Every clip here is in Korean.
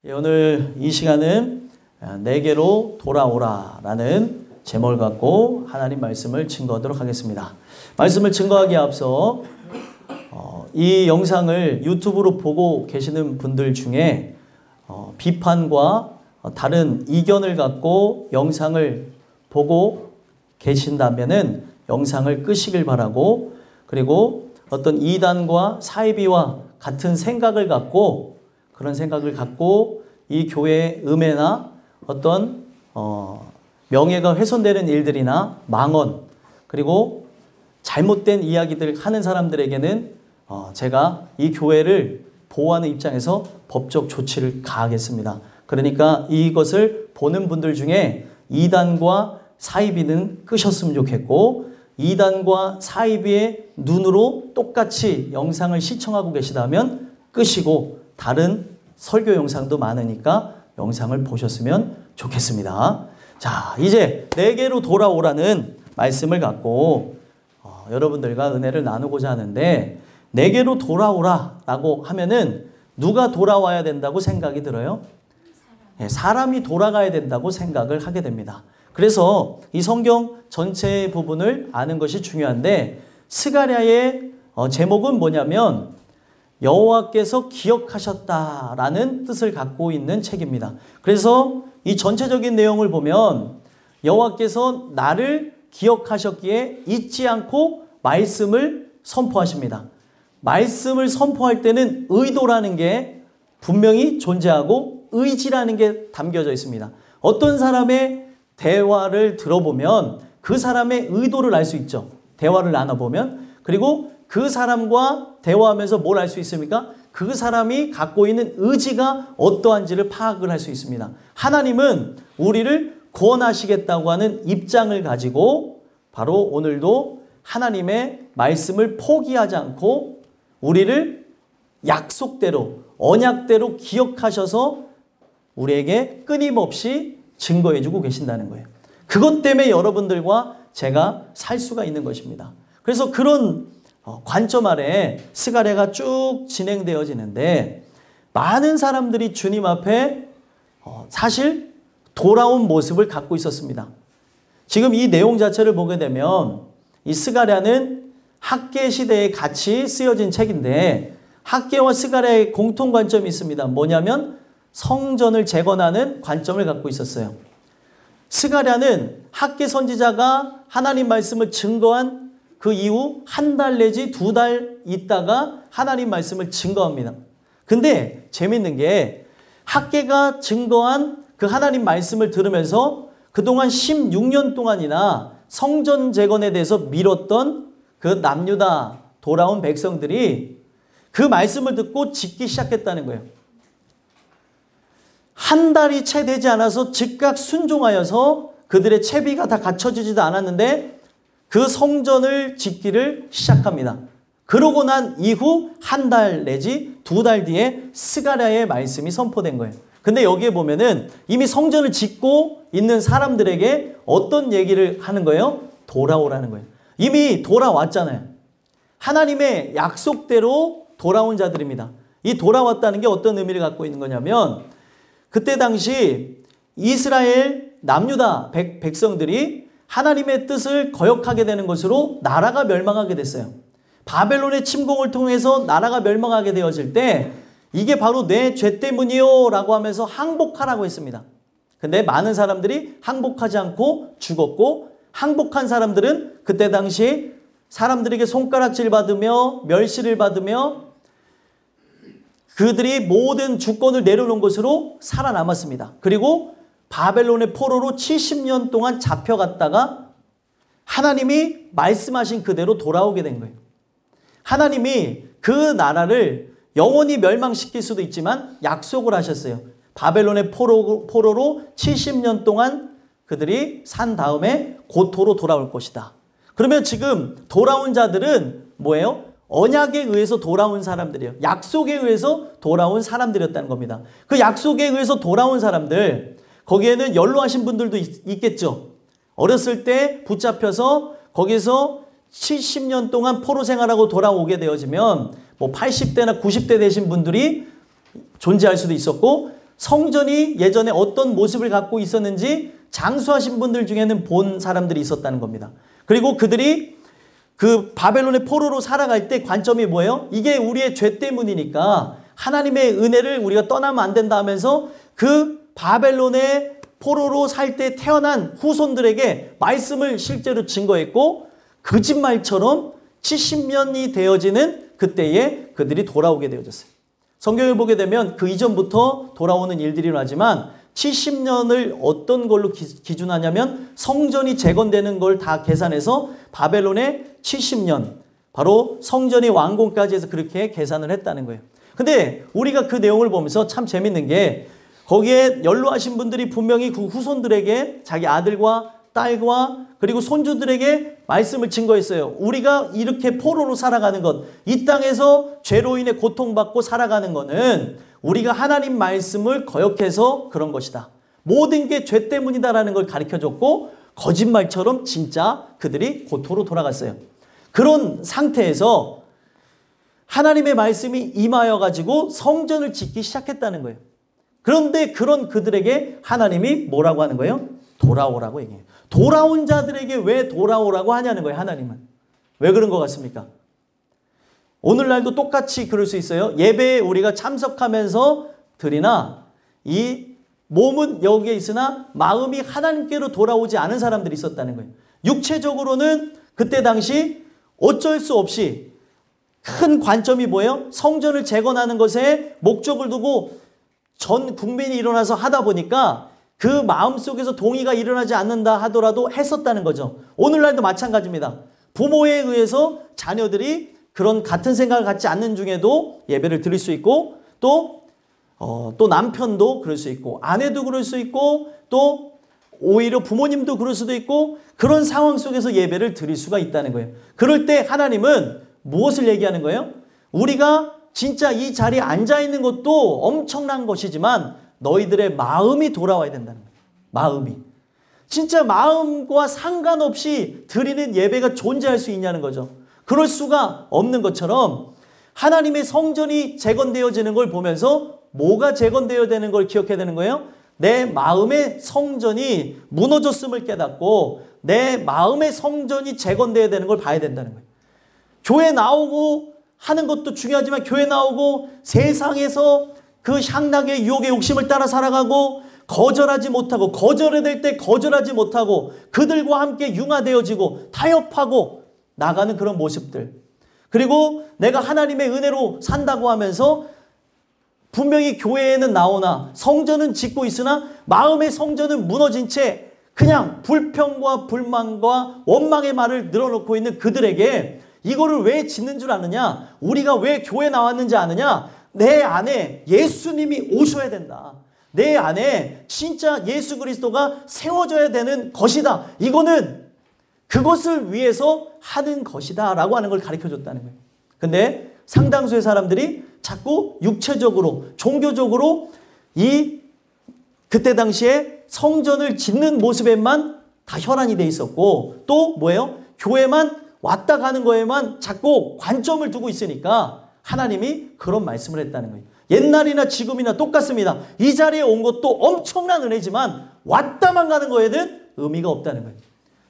오늘 이 시간은 내게로 돌아오라 라는 제목을 갖고 하나님 말씀을 증거하도록 하겠습니다. 말씀을 증거하기에 앞서 이 영상을 유튜브로 보고 계시는 분들 중에 비판과 다른 이견을 갖고 영상을 보고 계신다면은 영상을 끄시길 바라고, 그리고 어떤 이단과 사이비와 같은 생각을 갖고, 그런 생각을 갖고 이 교회의 음해나 어떤 명예가 훼손되는 일들이나 망언, 그리고 잘못된 이야기들 하는 사람들에게는 제가 이 교회를 보호하는 입장에서 법적 조치를 가하겠습니다. 그러니까 이것을 보는 분들 중에 이단과 사이비는 끄셨으면 좋겠고, 이단과 사이비의 눈으로 똑같이 영상을 시청하고 계시다면 끄시고 다른 설교 영상도 많으니까 영상을 보셨으면 좋겠습니다. 자, 이제 내게로 돌아오라는 말씀을 갖고 여러분들과 은혜를 나누고자 하는데, 내게로 돌아오라 라고 하면은 누가 돌아와야 된다고 생각이 들어요? 사람이 돌아가야 된다고 생각을 하게 됩니다. 그래서 이 성경 전체 부분을 아는 것이 중요한데, 스가랴의 제목은 뭐냐면 여호와께서 기억하셨다라는 뜻을 갖고 있는 책입니다. 그래서 이 전체적인 내용을 보면 여호와께서 나를 기억하셨기에 잊지 않고 말씀을 선포하십니다. 말씀을 선포할 때는 의도라는 게 분명히 존재하고 의지라는 게 담겨져 있습니다. 어떤 사람의 대화를 들어보면 그 사람의 의도를 알 수 있죠. 대화를 나눠보면. 그리고 그 사람과 대화하면서 뭘 알 수 있습니까? 그 사람이 갖고 있는 의지가 어떠한지를 파악을 할 수 있습니다. 하나님은 우리를 구원하시겠다고 하는 입장을 가지고 바로 오늘도 하나님의 말씀을 포기하지 않고 우리를 약속대로, 언약대로 기억하셔서 우리에게 끊임없이 증거해주고 계신다는 거예요. 그것 때문에 여러분들과 제가 살 수가 있는 것입니다. 그래서 그런 관점 아래 스가랴가 쭉 진행되어지는데, 많은 사람들이 주님 앞에 사실 돌아온 모습을 갖고 있었습니다. 지금 이 내용 자체를 보게 되면 이 스가랴는 학계 시대에 같이 쓰여진 책인데, 학계와 스가랴의 공통 관점이 있습니다. 뭐냐면 성전을 재건하는 관점을 갖고 있었어요. 스가랴는 학계 선지자가 하나님 말씀을 증거한 그 이후 한 달 내지 2달 있다가 하나님 말씀을 증거합니다. 근데 재밌는 게 학계가 증거한 그 하나님 말씀을 들으면서 그동안 16년 동안이나 성전 재건에 대해서 미뤘던 그 남유다 돌아온 백성들이 그 말씀을 듣고 짓기 시작했다는 거예요. 한 달이 채 되지 않아서 즉각 순종하여서 그들의 채비가 다 갖춰지지도 않았는데 그 성전을 짓기를 시작합니다. 그러고 난 이후 한 달 내지 2달 뒤에 스가랴의 말씀이 선포된 거예요. 근데 여기에 보면은 이미 성전을 짓고 있는 사람들에게 어떤 얘기를 하는 거예요? 돌아오라는 거예요. 이미 돌아왔잖아요. 하나님의 약속대로 돌아온 자들입니다. 이 돌아왔다는 게 어떤 의미를 갖고 있는 거냐면, 그때 당시 이스라엘 남유다 백성들이 하나님의 뜻을 거역하게 되는 것으로 나라가 멸망하게 됐어요. 바벨론의 침공을 통해서 나라가 멸망하게 되어질 때 이게 바로 내 죄 때문이요 라고 하면서 항복하라고 했습니다. 근데 많은 사람들이 항복하지 않고 죽었고, 항복한 사람들은 그때 당시 사람들에게 손가락질 받으며 멸시를 받으며 그들이 모든 주권을 내려놓은 것으로 살아남았습니다. 그리고 바벨론의 포로로 70년 동안 잡혀갔다가 하나님이 말씀하신 그대로 돌아오게 된 거예요. 하나님이 그 나라를 영원히 멸망시킬 수도 있지만 약속을 하셨어요. 바벨론의 포로로 70년 동안 그들이 산 다음에 고토로 돌아올 것이다. 그러면 지금 돌아온 자들은 뭐예요? 언약에 의해서 돌아온 사람들이에요. 약속에 의해서 돌아온 사람들이었다는 겁니다. 그 약속에 의해서 돌아온 사람들, 거기에는 연로하신 분들도 있겠죠. 어렸을 때 붙잡혀서 거기서 70년 동안 포로 생활하고 돌아오게 되어지면 뭐 80대나 90대 되신 분들이 존재할 수도 있었고, 성전이 예전에 어떤 모습을 갖고 있었는지 장수하신 분들 중에는 본 사람들이 있었다는 겁니다. 그리고 그들이 그 바벨론의 포로로 살아갈 때 관점이 뭐예요? 이게 우리의 죄 때문이니까 하나님의 은혜를 우리가 떠나면 안 된다 하면서 그 바벨론의 포로로 살 때 태어난 후손들에게 말씀을 실제로 증거했고, 거짓말처럼 70년이 되어지는 그때에 그들이 돌아오게 되어졌어요. 성경을 보게 되면 그 이전부터 돌아오는 일들이 일어나지만 70년을 어떤 걸로 기준하냐면 성전이 재건되는 걸 다 계산해서 바벨론의 70년, 바로 성전이 완공까지 해서 그렇게 계산을 했다는 거예요. 근데 우리가 그 내용을 보면서 참 재밌는 게, 거기에 연로하신 분들이 분명히 그 후손들에게 자기 아들과 딸과 그리고 손주들에게 말씀을 증거했어요. 우리가 이렇게 포로로 살아가는 것, 이 땅에서 죄로 인해 고통받고 살아가는 것은 우리가 하나님 말씀을 거역해서 그런 것이다. 모든 게 죄 때문이다라는 걸 가르쳐줬고, 거짓말처럼 진짜 그들이 고토로 돌아갔어요. 그런 상태에서 하나님의 말씀이 임하여 가지고 성전을 짓기 시작했다는 거예요. 그런데 그런 그들에게 하나님이 뭐라고 하는 거예요? 돌아오라고 얘기해요. 돌아온 자들에게 왜 돌아오라고 하냐는 거예요, 하나님은. 왜 그런 것 같습니까? 오늘날도 똑같이 그럴 수 있어요. 예배에 우리가 참석하면서 드리나 이 몸은 여기에 있으나 마음이 하나님께로 돌아오지 않은 사람들이 있었다는 거예요. 육체적으로는 그때 당시 어쩔 수 없이 큰 관점이 뭐예요? 성전을 재건하는 것에 목적을 두고 전 국민이 일어나서 하다 보니까 그 마음속에서 동의가 일어나지 않는다 하더라도 했었다는 거죠. 오늘날도 마찬가지입니다. 부모에 의해서 자녀들이 그런 같은 생각을 갖지 않는 중에도 예배를 드릴 수 있고, 또 남편도 그럴 수 있고, 아내도 그럴 수 있고, 또 오히려 부모님도 그럴 수도 있고, 그런 상황 속에서 예배를 드릴 수가 있다는 거예요. 그럴 때 하나님은 무엇을 얘기하는 거예요? 우리가 진짜 이 자리에 앉아있는 것도 엄청난 것이지만 너희들의 마음이 돌아와야 된다는 거예요. 마음이. 진짜 마음과 상관없이 드리는 예배가 존재할 수 있냐는 거죠. 그럴 수가 없는 것처럼 하나님의 성전이 재건되어지는 걸 보면서 뭐가 재건되어야 되는 걸 기억해야 되는 거예요? 내 마음의 성전이 무너졌음을 깨닫고 내 마음의 성전이 재건되어야 되는 걸 봐야 된다는 거예요. 교회 나오고 하는 것도 중요하지만 교회 나오고 세상에서 그 향락의 유혹의 욕심을 따라 살아가고 거절하지 못하고 거절해야 될 때 거절하지 못하고 그들과 함께 융화되어지고 타협하고 나가는 그런 모습들, 그리고 내가 하나님의 은혜로 산다고 하면서 분명히 교회에는 나오나 성전은 짓고 있으나 마음의 성전은 무너진 채 그냥 불평과 불만과 원망의 말을 늘어놓고 있는 그들에게 이거를 왜 짓는 줄 아느냐? 우리가 왜 교회 나왔는지 아느냐? 내 안에 예수님이 오셔야 된다. 내 안에 진짜 예수 그리스도가 세워져야 되는 것이다. 이거는 그것을 위해서 하는 것이다 라고 하는 걸 가르쳐줬다는 거예요. 근데 상당수의 사람들이 자꾸 육체적으로 종교적으로 그때 당시에 성전을 짓는 모습에만 다 혈안이 돼 있었고, 또 뭐예요? 교회만 왔다 가는 거에만 자꾸 관점을 두고 있으니까 하나님이 그런 말씀을 했다는 거예요. 옛날이나 지금이나 똑같습니다. 이 자리에 온 것도 엄청난 은혜지만 왔다만 가는 거에는 의미가 없다는 거예요.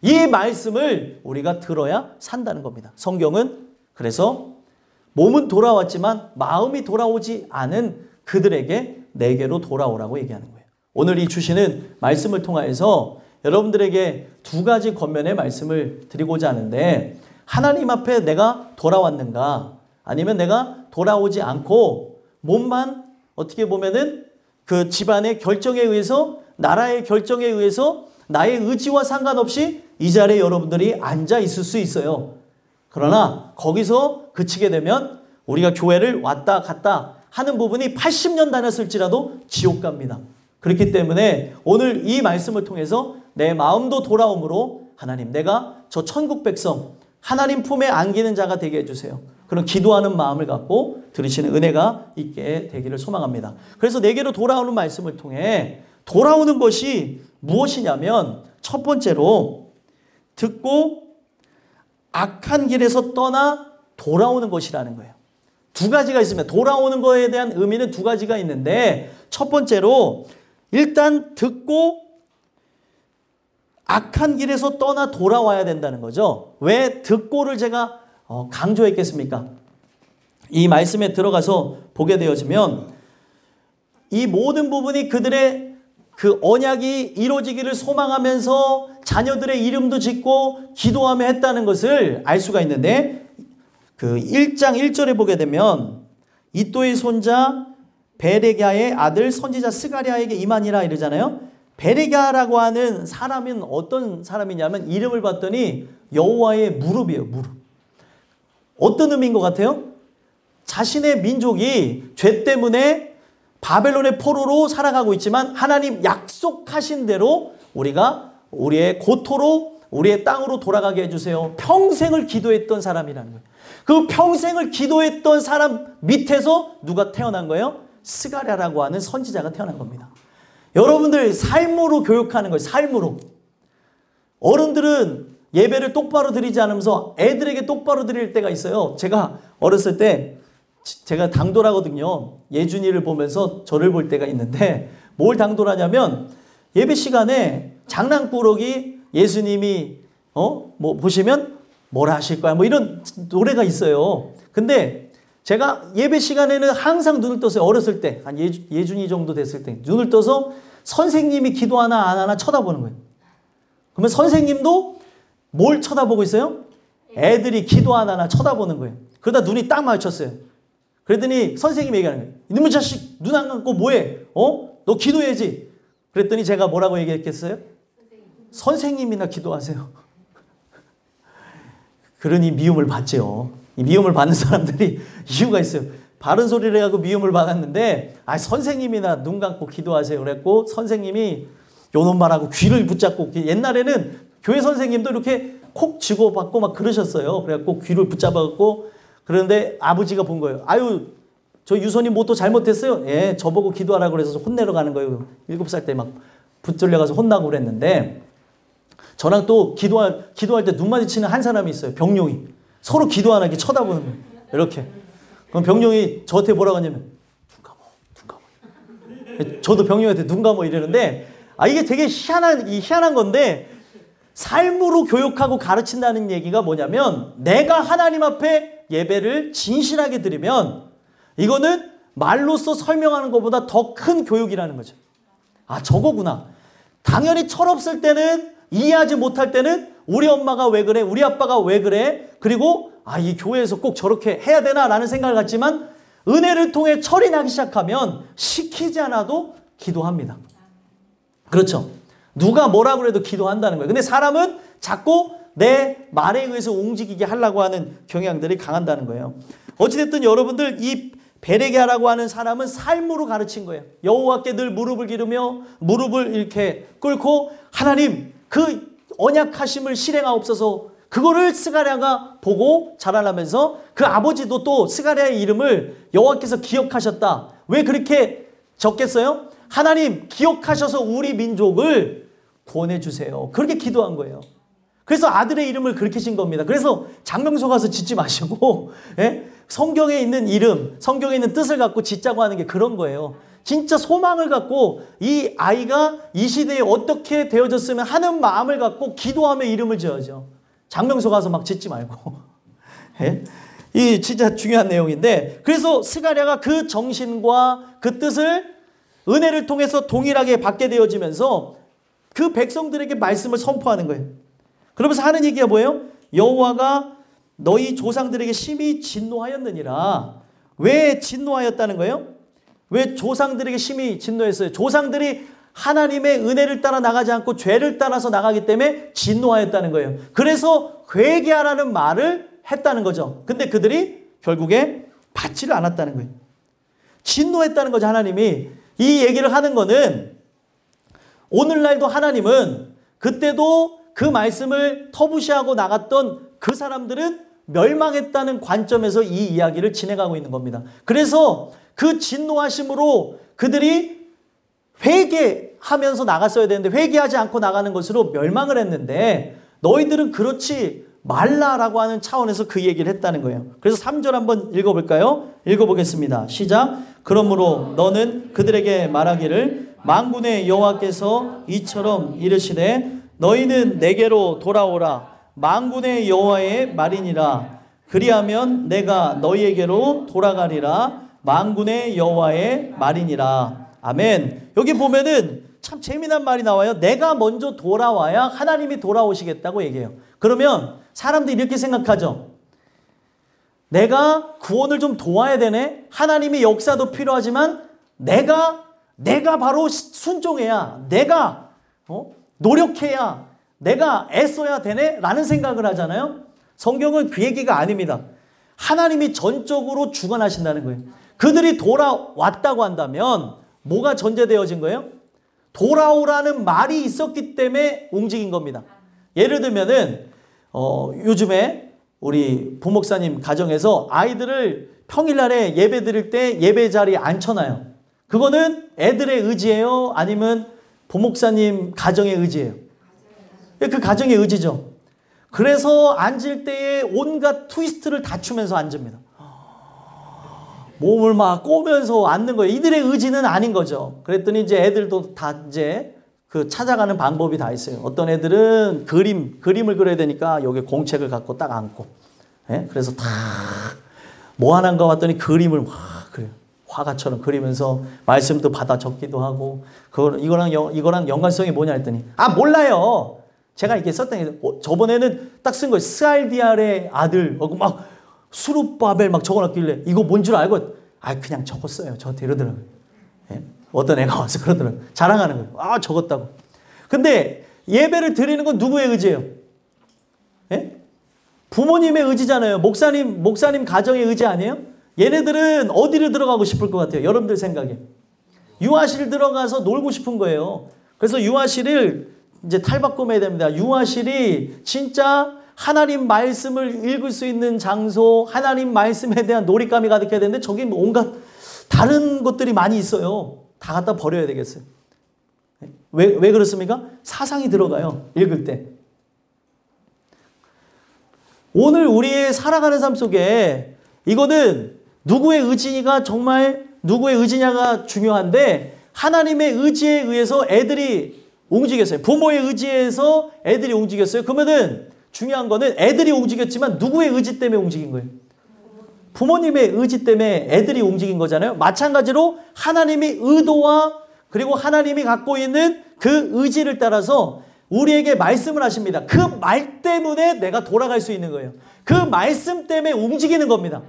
이 말씀을 우리가 들어야 산다는 겁니다. 성경은 그래서 몸은 돌아왔지만 마음이 돌아오지 않은 그들에게 내게로 돌아오라고 얘기하는 거예요. 오늘 이 주시는 말씀을 통하여서 여러분들에게 두 가지 겉면의 말씀을 드리고자 하는데, 하나님 앞에 내가 돌아왔는가, 아니면 내가 돌아오지 않고 몸만 어떻게 보면은 그 집안의 결정에 의해서, 나라의 결정에 의해서 나의 의지와 상관없이 이 자리에 여러분들이 앉아 있을 수 있어요. 그러나 거기서 그치게 되면 우리가 교회를 왔다 갔다 하는 부분이 80년 다녔을지라도 지옥 갑니다. 그렇기 때문에 오늘 이 말씀을 통해서 내 마음도 돌아옴으로 하나님, 내가 저 천국 백성 하나님 품에 안기는 자가 되게 해주세요. 그런 기도하는 마음을 갖고 들으시는 은혜가 있게 되기를 소망합니다. 그래서 내게로 돌아오는 말씀을 통해 돌아오는 것이 무엇이냐면, 첫 번째로 듣고 악한 길에서 떠나 돌아오는 것이라는 거예요. 두 가지가 있습니다. 돌아오는 거에 대한 의미는 두 가지가 있는데 첫 번째로 일단 듣고 악한 길에서 떠나 돌아와야 된다는 거죠. 왜 듣고를 제가 강조했겠습니까? 이 말씀에 들어가서 보게 되어지면 이 모든 부분이 그들의 그 언약이 이루어지기를 소망하면서 자녀들의 이름도 짓고 기도하며 했다는 것을 알 수가 있는데 그 1장 1절에 보게 되면 이또의 손자 베레갸의 아들 선지자 스가랴에게 임하니라 이러잖아요. 베레갸라고 하는 사람은 어떤 사람이냐면 이름을 봤더니 여호와의 무릎이에요. 무릎. 어떤 의미인 것 같아요? 자신의 민족이 죄 때문에 바벨론의 포로로 살아가고 있지만 하나님 약속하신 대로 우리가 우리의 고토로 우리의 땅으로 돌아가게 해주세요. 평생을 기도했던 사람이라는 거예요. 그 평생을 기도했던 사람 밑에서 누가 태어난 거예요? 스가랴라고 하는 선지자가 태어난 겁니다. 여러분들 삶으로 교육하는 거예요. 삶으로. 어른들은 예배를 똑바로 드리지 않으면서 애들에게 똑바로 드릴 때가 있어요. 제가 어렸을 때 제가 당돌하거든요. 예준이를 보면서 저를 볼 때가 있는데 뭘 당돌하냐면 예배 시간에 장난꾸러기 예수님이 뭐 보시면 뭘 하실 거야 뭐 이런 노래가 있어요. 근데 제가 예배 시간에는 항상 눈을 떴어요. 어렸을 때 한 예준이 정도 됐을 때 눈을 떠서 선생님이 기도하나 안 하나 쳐다보는 거예요. 그러면 선생님도 뭘 쳐다보고 있어요? 애들이 기도하나 안 하나 쳐다보는 거예요. 그러다 눈이 딱 마주쳤어요. 그랬더니 선생님이 얘기하는 거예요. 이놈의 자식 눈 안 감고 뭐해? 너 기도해야지. 그랬더니 제가 뭐라고 얘기했겠어요? 선생님이나 기도하세요. 그러니 미움을 받죠. 이 미움을 받는 사람들이 이유가 있어요. 바른 소리를 하고 미움을 받았는데 선생님이나 눈 감고 기도하세요. 그랬고 선생님이 요놈 말하고 귀를 붙잡고 옛날에는 교회 선생님도 이렇게 콕 쥐고 받고 막 그러셨어요. 그래갖고 귀를 붙잡아갖고 그런데 아버지가 본 거예요. 아유 저 유선이 뭐 또 잘못했어요? 예, 저보고 기도하라고 그래서 혼내러 가는 거예요. 7살 때 막 붙들려 가서 혼나고 그랬는데 저랑 또 기도할 때 눈 마주치는 한 사람이 있어요. 병룡이. 서로 기도 안 하게 쳐다보는 거예요. 이렇게. 그럼 병룡이 저한테 뭐라고 하냐면 눈 감어, 눈 감어. 저도 병룡한테 눈 감어 이러는데 이게 되게 희한한 건데 삶으로 교육하고 가르친다는 얘기가 뭐냐면 내가 하나님 앞에 예배를 진실하게 드리면 이거는 말로써 설명하는 것보다 더 큰 교육이라는 거죠. 저거구나. 당연히 철없을 때는 이해하지 못할 때는 우리 엄마가 왜 그래? 우리 아빠가 왜 그래? 그리고 이 교회에서 꼭 저렇게 해야 되나? 라는 생각을 갖지만 은혜를 통해 철이 나기 시작하면 시키지 않아도 기도합니다. 그렇죠? 누가 뭐라고 해도 기도한다는 거예요. 근데 사람은 자꾸 내 말에 의해서 움직이게 하려고 하는 경향들이 강한다는 거예요. 어찌됐든 여러분들 이 베레갸라고 하는 사람은 삶으로 가르친 거예요. 여호와께 늘 무릎을 기르며 무릎을 이렇게 꿇고 하나님 그 언약하심을 실행하옵소서. 그거를 스가랴가 보고 자라나면서 그 아버지도 또 스가랴의 이름을 여호와께서 기억하셨다. 왜 그렇게 적겠어요? 하나님 기억하셔서 우리 민족을 구원해 주세요. 그렇게 기도한 거예요. 그래서 아들의 이름을 그렇게 진 겁니다. 그래서 장명소 가서 짓지 마시고 성경에 있는 이름, 성경에 있는 뜻을 갖고 짓자고 하는 게 그런 거예요. 진짜 소망을 갖고 이 아이가 이 시대에 어떻게 되어졌으면 하는 마음을 갖고 기도하며 이름을 지어야죠. 장명소 가서 막 짓지 말고. 이 진짜 중요한 내용인데 그래서 스가랴가 그 정신과 그 뜻을 은혜를 통해서 동일하게 받게 되어지면서 그 백성들에게 말씀을 선포하는 거예요. 그러면서 하는 얘기가 뭐예요? 여호와가 너희 조상들에게 심히 진노하였느니라. 왜 진노하였다는 거예요? 왜 조상들에게 심히 진노했어요? 조상들이 하나님의 은혜를 따라 나가지 않고 죄를 따라서 나가기 때문에 진노하였다는 거예요. 그래서 회개하라는 말을 했다는 거죠. 근데 그들이 결국에 받지를 않았다는 거예요. 진노했다는 거죠. 하나님이. 이 얘기를 하는 거는 오늘날도 하나님은 그때도 그 말씀을 터부시하고 나갔던 그 사람들은 멸망했다는 관점에서 이 이야기를 진행하고 있는 겁니다. 그래서 그 진노하심으로 그들이 회개하면서 나갔어야 되는데 회개하지 않고 나가는 것으로 멸망을 했는데 너희들은 그렇지 말라라고 하는 차원에서 그 얘기를 했다는 거예요. 그래서 3절 한번 읽어볼까요? 읽어보겠습니다. 시작. 그러므로 너는 그들에게 말하기를 만군의 여호와께서 이처럼 이르시되 너희는 내게로 돌아오라. 만군의 여호와의 말이니라. 그리하면 내가 너희에게로 돌아가리라. 만군의 여호와의 말이니라. 아멘. 여기 보면은 참 재미난 말이 나와요. 내가 먼저 돌아와야 하나님이 돌아오시겠다고 얘기해요. 그러면 사람들이 이렇게 생각하죠. 내가 구원을 좀 도와야 되네. 하나님의 역사도 필요하지만 내가 바로 순종해야, 내가 노력해야, 내가 애써야 되네 라는 생각을 하잖아요. 성경은 그 얘기가 아닙니다. 하나님이 전적으로 주관하신다는 거예요. 그들이 돌아왔다고 한다면 뭐가 전제되어진 거예요? 돌아오라는 말이 있었기 때문에 움직인 겁니다. 예를 들면은 요즘에 우리 부목사님 가정에서 아이들을 평일날에 예배 드릴 때 예배 자리에 앉혀놔요. 그거는 애들의 의지예요? 아니면 부목사님 가정의 의지예요? 그 가정의 의지죠. 그래서 앉을 때에 온갖 트위스트를 갖추면서 앉습니다. 몸을 막 꼬면서 앉는 거예요. 이들의 의지는 아닌 거죠. 그랬더니 이제 애들도 다 이제 그 찾아가는 방법이 다 있어요. 어떤 애들은 그림을 그려야 되니까 여기 공책을 갖고 딱 앉고, 예? 그래서 다 뭐 하는가 봤더니 그림을 막 그려요. 화가처럼 그리면서 말씀도 받아 적기도 하고, 이거랑 연관성이 뭐냐 했더니 몰라요. 제가 이렇게 썼던 게 저번에는 딱 쓴 거예요. 스알디알의 아들 막 수룹바벨 막 적어놨길래 이거 뭔 줄 알고 그냥 적었어요. 저한테 이러더라고요. 예? 어떤 애가 와서 그러더라고요. 자랑하는 거예요. 적었다고. 근데 예배를 드리는 건 누구의 의지예요? 예? 부모님의 의지잖아요. 목사님 가정의 의지 아니에요? 얘네들은 어디를 들어가고 싶을 것 같아요? 여러분들 생각에. 유아실 들어가서 놀고 싶은 거예요. 그래서 유아실을 이제 탈바꿈해야 됩니다. 유아실이 진짜 하나님 말씀을 읽을 수 있는 장소, 하나님 말씀에 대한 놀잇감이 가득해야 되는데 저기 온갖 다른 것들이 많이 있어요. 다 갖다 버려야 되겠어요. 왜 그렇습니까? 사상이 들어가요. 읽을 때. 오늘 우리의 살아가는 삶 속에 이거는 누구의 의지가 정말 누구의 의지냐가 중요한데 하나님의 의지에 의해서 애들이 움직였어요. 부모의 의지에서 애들이 움직였어요. 그러면은 중요한 거는 애들이 움직였지만 누구의 의지 때문에 움직인 거예요? 부모님의 의지 때문에 애들이 움직인 거잖아요. 마찬가지로 하나님의 의도와 그리고 하나님이 갖고 있는 그 의지를 따라서 우리에게 말씀을 하십니다. 그 말 때문에 내가 돌아갈 수 있는 거예요. 그 말씀 때문에 움직이는 겁니다.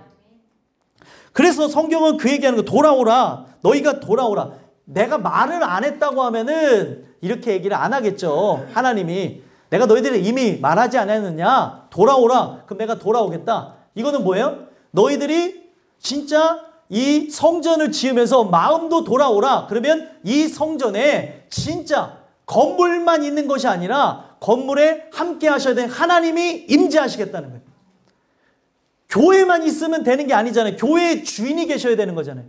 그래서 성경은 그 얘기하는 거, 돌아오라. 너희가 돌아오라. 내가 말을 안 했다고 하면은 이렇게 얘기를 안 하겠죠. 하나님이. 내가 너희들이 이미 말하지 않았느냐? 돌아오라. 그럼 내가 돌아오겠다. 이거는 뭐예요? 너희들이 진짜 이 성전을 지으면서 마음도 돌아오라. 그러면 이 성전에 진짜 건물만 있는 것이 아니라 건물에 함께 하셔야 되는 하나님이 임재하시겠다는 거예요. 교회만 있으면 되는 게 아니잖아요. 교회의 주인이 계셔야 되는 거잖아요.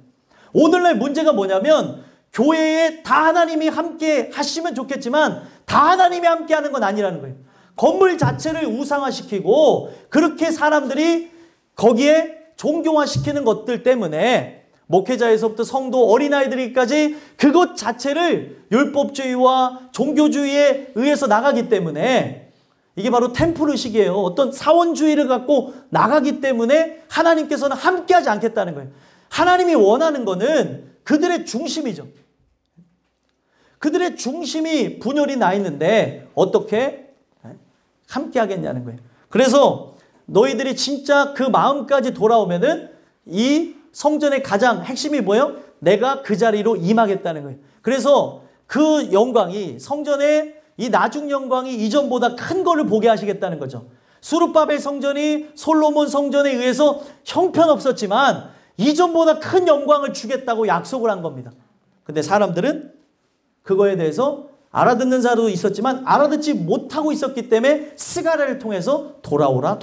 오늘날 문제가 뭐냐면 교회에 다 하나님이 함께 하시면 좋겠지만 다 하나님이 함께 하는 건 아니라는 거예요. 건물 자체를 우상화시키고 그렇게 사람들이 거기에 종교화시키는 것들 때문에 목회자에서부터 성도 어린아이들까지 그것 자체를 율법주의와 종교주의에 의해서 나가기 때문에 이게 바로 템플의식이에요. 어떤 사원주의를 갖고 나가기 때문에 하나님께서는 함께하지 않겠다는 거예요. 하나님이 원하는 거는 그들의 중심이죠. 그들의 중심이 분열이 나 있는데 어떻게 함께 하겠냐는 거예요. 그래서 너희들이 진짜 그 마음까지 돌아오면은 이 성전의 가장 핵심이 뭐예요? 내가 그 자리로 임하겠다는 거예요. 그래서 그 영광이 성전의 이 나중 영광이 이전보다 큰 거를 보게 하시겠다는 거죠. 수룹바벨 성전이 솔로몬 성전에 의해서 형편없었지만 이전보다 큰 영광을 주겠다고 약속을 한 겁니다. 근데 사람들은 그거에 대해서 알아듣는 자도 있었지만 알아듣지 못하고 있었기 때문에 스가랴를 통해서 돌아오라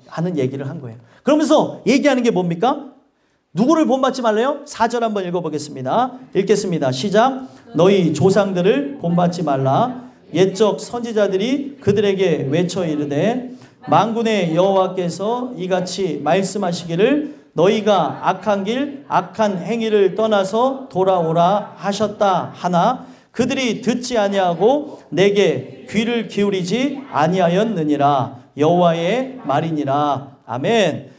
하는 얘기를 한 거예요. 그러면서 얘기하는 게 뭡니까? 누구를 본받지 말래요? 4절 한번 읽어보겠습니다. 읽겠습니다. 시작. 너희 조상들을 본받지 말라. 옛적 선지자들이 그들에게 외쳐 이르되 만군의 여호와께서 이같이 말씀하시기를 너희가 악한 길 악한 행위를 떠나서 돌아오라 하셨다 하나 그들이 듣지 아니하고 내게 귀를 기울이지 아니하였느니라. 여호와의 말이니라. 아멘.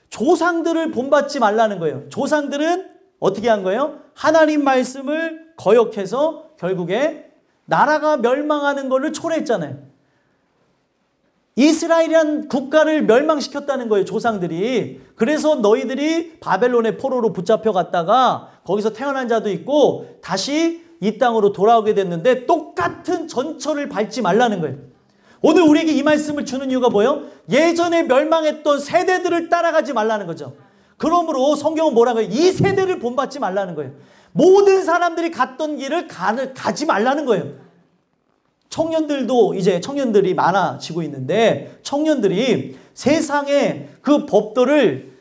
조상들을 본받지 말라는 거예요. 조상들은 어떻게 한 거예요? 하나님 말씀을 거역해서 결국에 나라가 멸망하는 것을 초래했잖아요. 이스라엘이란 국가를 멸망시켰다는 거예요. 조상들이. 그래서 너희들이 바벨론의 포로로 붙잡혀 갔다가 거기서 태어난 자도 있고 다시 이 땅으로 돌아오게 됐는데 똑같은 전철을 밟지 말라는 거예요. 오늘 우리에게 이 말씀을 주는 이유가 뭐예요? 예전에 멸망했던 세대들을 따라가지 말라는 거죠. 그러므로 성경은 뭐라고 해요? 이 세대를 본받지 말라는 거예요. 모든 사람들이 갔던 길을 가지 말라는 거예요. 청년들도 이제 청년들이 많아지고 있는데 청년들이 세상의 그 법도를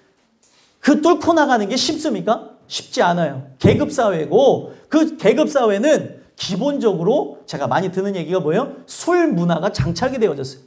뚫고 나가는 게 쉽습니까? 쉽지 않아요. 계급사회고 그 계급사회는 기본적으로 제가 많이 듣는 얘기가 뭐예요? 술 문화가 장착이 되어졌어요.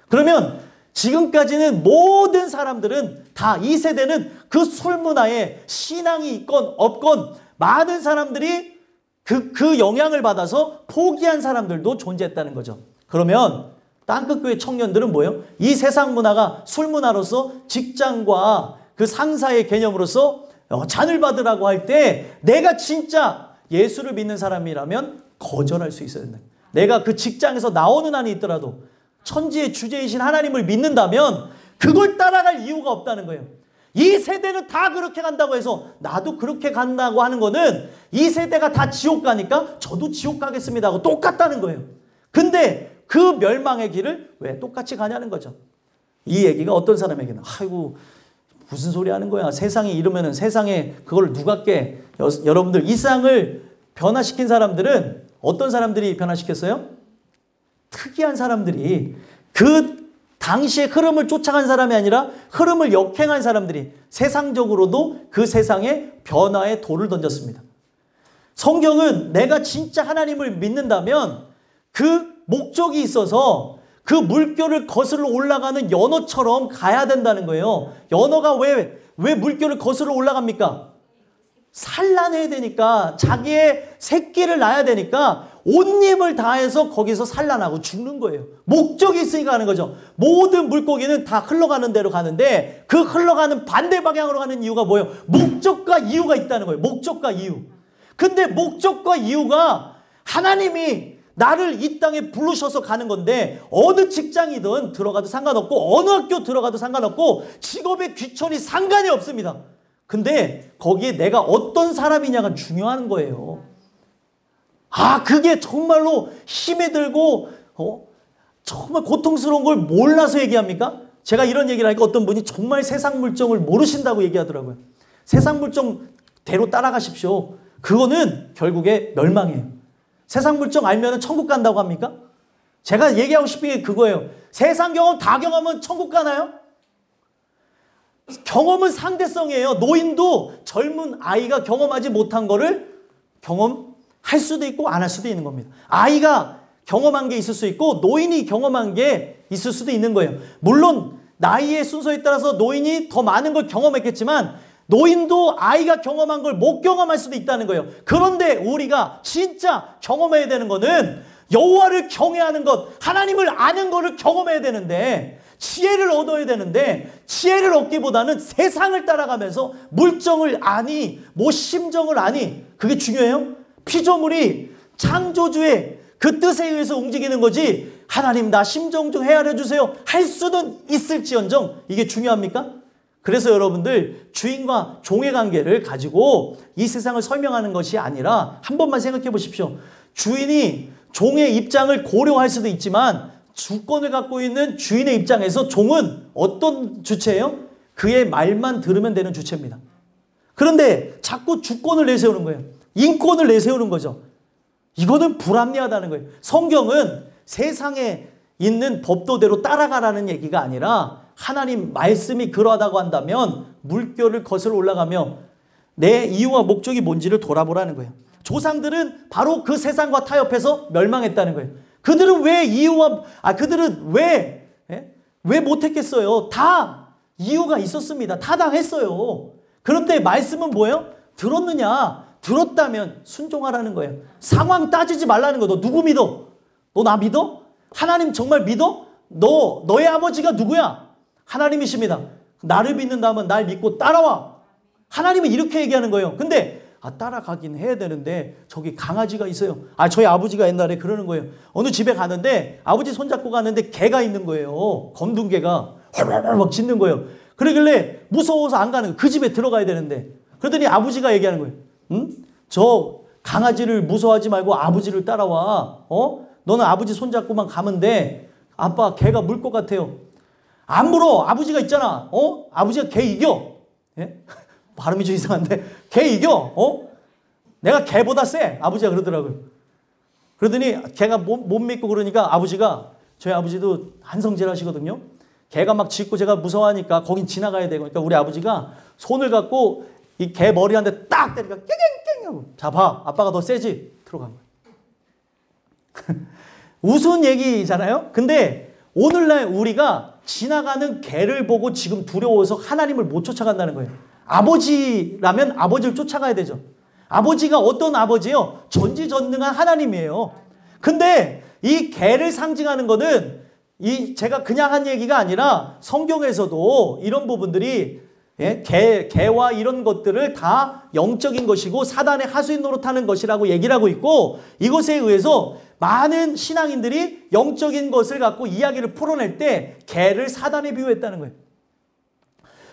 그러면 지금까지는 모든 사람들은 다 이 세대는 그 술 문화에 신앙이 있건 없건 많은 사람들이 그 영향을 받아서 포기한 사람들도 존재했다는 거죠. 그러면 땅끝교회 청년들은 뭐예요? 이 세상 문화가 술 문화로서 직장과 그 상사의 개념으로서 잔을 받으라고 할 때 내가 진짜 예수를 믿는 사람이라면 거절할 수 있어야 된다. 내가 그 직장에서 나오는 한이 있더라도 천지의 주제이신 하나님을 믿는다면 그걸 따라갈 이유가 없다는 거예요. 이 세대는 다 그렇게 간다고 해서 나도 그렇게 간다고 하는 거는 이 세대가 다 지옥 가니까 저도 지옥 가겠습니다 하고 똑같다는 거예요. 근데 그 멸망의 길을 왜 똑같이 가냐는 거죠. 이 얘기가 어떤 사람에게는 아이고 무슨 소리 하는 거야. 세상이 이러면은 세상에 그걸 누가 깨. 여러분들 이 세상을 변화시킨 사람들은 어떤 사람들이 변화시켰어요? 특이한 사람들이 그 당시의 흐름을 쫓아간 사람이 아니라 흐름을 역행한 사람들이 세상적으로도 그 세상에 변화의 돌을 던졌습니다. 성경은 내가 진짜 하나님을 믿는다면 그 목적이 있어서 그 물결을 거슬러 올라가는 연어처럼 가야 된다는 거예요. 연어가 왜 물결을 거슬러 올라갑니까? 산란해야 되니까 자기의 새끼를 낳아야 되니까 온 힘을 다해서 거기서 산란하고 죽는 거예요. 목적이 있으니까 가는 거죠. 모든 물고기는 다 흘러가는 대로 가는데 그 흘러가는 반대 방향으로 가는 이유가 뭐예요? 목적과 이유가 있다는 거예요. 목적과 이유. 근데 목적과 이유가 하나님이 나를 이 땅에 부르셔서 가는 건데 어느 직장이든 들어가도 상관없고 어느 학교 들어가도 상관없고 직업의 귀천이 상관이 없습니다. 근데 거기에 내가 어떤 사람이냐가 중요한 거예요. 그게 정말로 힘이 들고 정말 고통스러운 걸 몰라서 얘기합니까? 제가 이런 얘기를 하니까 어떤 분이 정말 세상 물정을 모르신다고 얘기하더라고요. 세상 물정대로 따라가십시오. 그거는 결국에 멸망이에요. 세상 물정 알면 천국 간다고 합니까? 제가 얘기하고 싶은 게 그거예요. 세상 경험 다 경험은 천국 가나요? 경험은 상대성이에요. 노인도 젊은 아이가 경험하지 못한 거를 경험할 수도 있고 안 할 수도 있는 겁니다. 아이가 경험한 게 있을 수 있고 노인이 경험한 게 있을 수도 있는 거예요. 물론 나이의 순서에 따라서 노인이 더 많은 걸 경험했겠지만 노인도 아이가 경험한 걸 못 경험할 수도 있다는 거예요. 그런데 우리가 진짜 경험해야 되는 거는 여호와를 경외하는 것, 하나님을 아는 거를 경험해야 되는데 지혜를 얻어야 되는데 지혜를 얻기보다는 세상을 따라가면서 물정을 아니 심정을 아니 그게 중요해요? 피조물이 창조주의 그 뜻에 의해서 움직이는 거지 하나님 나 심정 좀 헤아려 주세요 할 수는 있을지언정 이게 중요합니까? 그래서 여러분들 주인과 종의 관계를 가지고 이 세상을 설명하는 것이 아니라 한 번만 생각해 보십시오. 주인이 종의 입장을 고려할 수도 있지만 주권을 갖고 있는 주인의 입장에서 종은 어떤 주체예요? 그의 말만 들으면 되는 주체입니다. 그런데 자꾸 주권을 내세우는 거예요. 인권을 내세우는 거죠. 이거는 불합리하다는 거예요. 성경은 세상에 있는 법도대로 따라가라는 얘기가 아니라 하나님 말씀이 그러하다고 한다면 물결을 거슬러 올라가며 내 이유와 목적이 뭔지를 돌아보라는 거예요. 조상들은 바로 그 세상과 타협해서 멸망했다는 거예요. 그들은 왜 왜 못했겠어요? 다 이유가 있었습니다. 타당했어요. 그런데 말씀은 뭐예요? 들었느냐? 들었다면 순종하라는 거예요. 상황 따지지 말라는 거. 너 누구 믿어? 너 나 믿어? 하나님 정말 믿어? 너의 아버지가 누구야? 하나님이십니다. 나를 믿는다면 날 믿고 따라와. 하나님은 이렇게 얘기하는 거예요. 근데 따라가긴 해야 되는데 저기 강아지가 있어요. 저희 아버지가 옛날에 그러는 거예요. 어느 집에 가는데 아버지 손잡고 가는데 개가 있는 거예요. 검둥 개가 활활활 막 짖는 거예요. 그러길래 무서워서 안 가는 거예요. 그 집에 들어가야 되는데. 그러더니 아버지가 얘기하는 거예요. 응? 저 강아지를 무서워하지 말고 아버지를 따라와. 너는 아버지 손잡고만 가면 돼. 아빠 개가 물 것 같아요. 안 물어. 아버지가 있잖아. 아버지가 개 이겨. 예? 발음이 좀 이상한데 개 이겨. 내가 개보다 세. 아버지가 그러더라고요. 그러더니 개가 못 믿고 그러니까 아버지가, 저희 아버지도 한성질 하시거든요. 개가 막 짖고 제가 무서워하니까 거긴 지나가야 되고, 그러니까 우리 아버지가 손을 갖고 이 개 머리 한 대 딱 때리니까 깽깽깽 하고, 자 봐, 아빠가 더 세지. 들어간 거야. 우스운 얘기잖아요. 근데 오늘날 우리가 지나가는 개를 보고 지금 두려워서 하나님을 못 쫓아간다는 거예요. 아버지라면 아버지를 쫓아가야 되죠. 아버지가 어떤 아버지예요? 전지전능한 하나님이에요. 근데 이 개를 상징하는 거는 제가 그냥 한 얘기가 아니라 성경에서도 이런 부분들이, 개와 이런 것들을 다 영적인 것이고 사단의 하수인 노릇하는 것이라고 얘기를 하고 있고, 이것에 의해서 많은 신앙인들이 영적인 것을 갖고 이야기를 풀어낼 때 개를 사단에 비유했다는 거예요.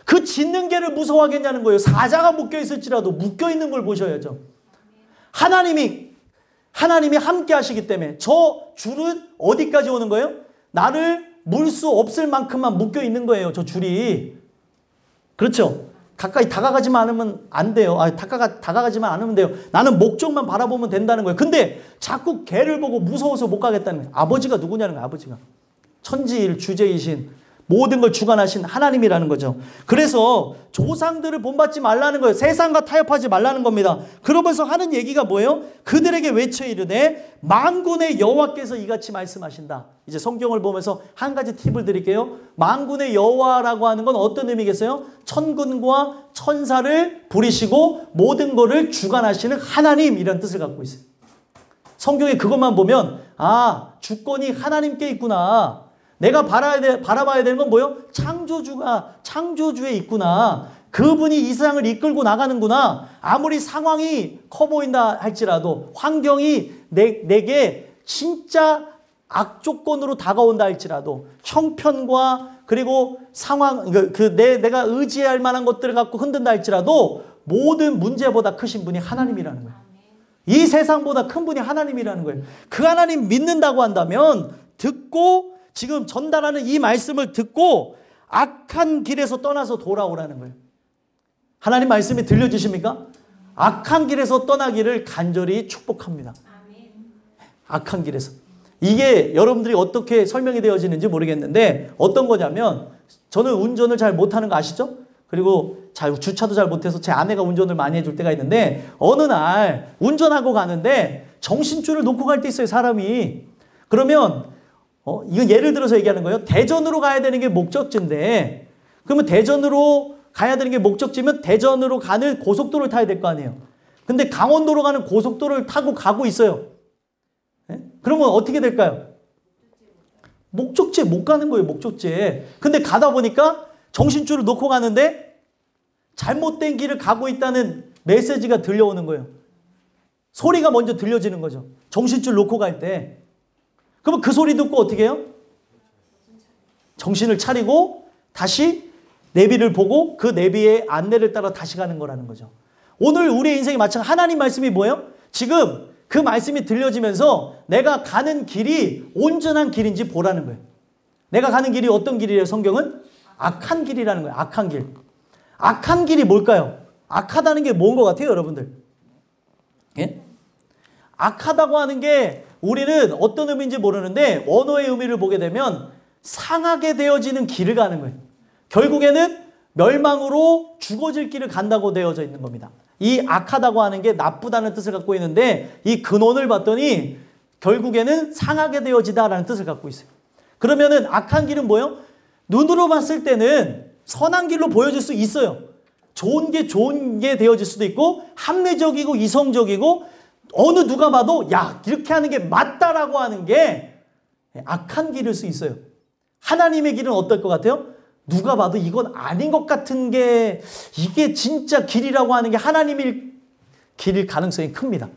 그 짖는 개를 무서워하겠냐는 거예요. 사자가 묶여있을지라도 묶여있는 걸 보셔야죠. 하나님이 함께 하시기 때문에 저 줄은 어디까지 오는 거예요? 나를 물 수 없을 만큼만 묶여있는 거예요. 저 줄이. 그렇죠? 가까이 다가가지만 않으면 안 돼요. 다가가지만 않으면 돼요. 나는 목적만 바라보면 된다는 거예요. 근데 자꾸 개를 보고 무서워서 못 가겠다는 거예요. 아버지가 누구냐는 거예요. 아버지가. 천지일 주제이신 모든 걸 주관하신 하나님이라는 거죠. 그래서 조상들을 본받지 말라는 거예요. 세상과 타협하지 말라는 겁니다. 그러면서 하는 얘기가 뭐예요? 그들에게 외쳐 이르되 만군의 여호와께서 이같이 말씀하신다. 이제 성경을 보면서 한 가지 팁을 드릴게요. 만군의 여호와라고 하는 건 어떤 의미겠어요? 천군과 천사를 부리시고 모든 것을 주관하시는 하나님이라는 뜻을 갖고 있어요. 성경에 그것만 보면 주권이 하나님께 있구나. 내가 바라봐야 되는 건 뭐예요? 창조주에 있구나. 그분이 이 세상을 이끌고 나가는구나. 아무리 상황이 커 보인다 할지라도, 환경이 내게 진짜 악조건으로 다가온다 할지라도, 형편과 그리고 상황, 내가 의지할 만한 것들을 갖고 흔든다 할지라도 모든 문제보다 크신 분이 하나님이라는 거예요. 이 세상보다 큰 분이 하나님이라는 거예요. 그 하나님 믿는다고 한다면 듣고, 지금 전달하는 이 말씀을 듣고 악한 길에서 떠나서 돌아오라는 거예요. 하나님 말씀이 들려주십니까? 악한 길에서 떠나기를 간절히 축복합니다. 악한 길에서. 이게 여러분들이 어떻게 설명이 되어지는지 모르겠는데 어떤 거냐면, 저는 운전을 잘 못하는 거 아시죠? 그리고 주차도 잘 못해서 제 아내가 운전을 많이 해줄 때가 있는데, 어느 날 운전하고 가는데 정신줄을 놓고 갈 때 있어요, 사람이. 그러면 이건 예를 들어서 얘기하는 거예요. 대전으로 가야 되는 게 목적지인데, 그러면 대전으로 가야 되는 게 목적지면 대전으로 가는 고속도로를 타야 될 거 아니에요. 근데 강원도로 가는 고속도로를 타고 가고 있어요. 그러면 어떻게 될까요? 목적지에 못 가는 거예요, 목적지에. 근데 가다 보니까 정신줄을 놓고 가는데 잘못된 길을 가고 있다는 메시지가 들려오는 거예요. 소리가 먼저 들려지는 거죠. 정신줄 놓고 갈 때. 그러면 그 소리 듣고 어떻게 해요? 정신을 차리고 다시 내비를 보고 그 내비의 안내를 따라 다시 가는 거라는 거죠. 오늘 우리의 인생이 마찬가지. 하나님 말씀이 뭐예요? 지금 그 말씀이 들려지면서 내가 가는 길이 온전한 길인지 보라는 거예요. 내가 가는 길이 어떤 길이에요? 성경은? 악한 길이라는 거예요. 악한 길. 악한 길이 뭘까요? 악하다는 게 뭔 것 같아요, 여러분들? 예? 악하다고 하는 게 우리는 어떤 의미인지 모르는데 원어의 의미를 보게 되면 상하게 되어지는 길을 가는 거예요. 결국에는 멸망으로 죽어질 길을 간다고 되어져 있는 겁니다. 이 악하다고 하는 게 나쁘다는 뜻을 갖고 있는데, 이 근원을 봤더니 결국에는 상하게 되어지다라는 뜻을 갖고 있어요. 그러면은 악한 길은 뭐예요? 눈으로 봤을 때는 선한 길로 보여질 수 있어요. 좋은 게 되어질 수도 있고 합리적이고 이성적이고 어느 누가 봐도 야 이렇게 하는 게 맞다라고 하는 게 악한 길일 수 있어요. 하나님의 길은 어떨 것 같아요? 누가 봐도 이건 아닌 것 같은 게 이게 진짜 길이라고 하는 게 하나님의 길일 가능성이 큽니다.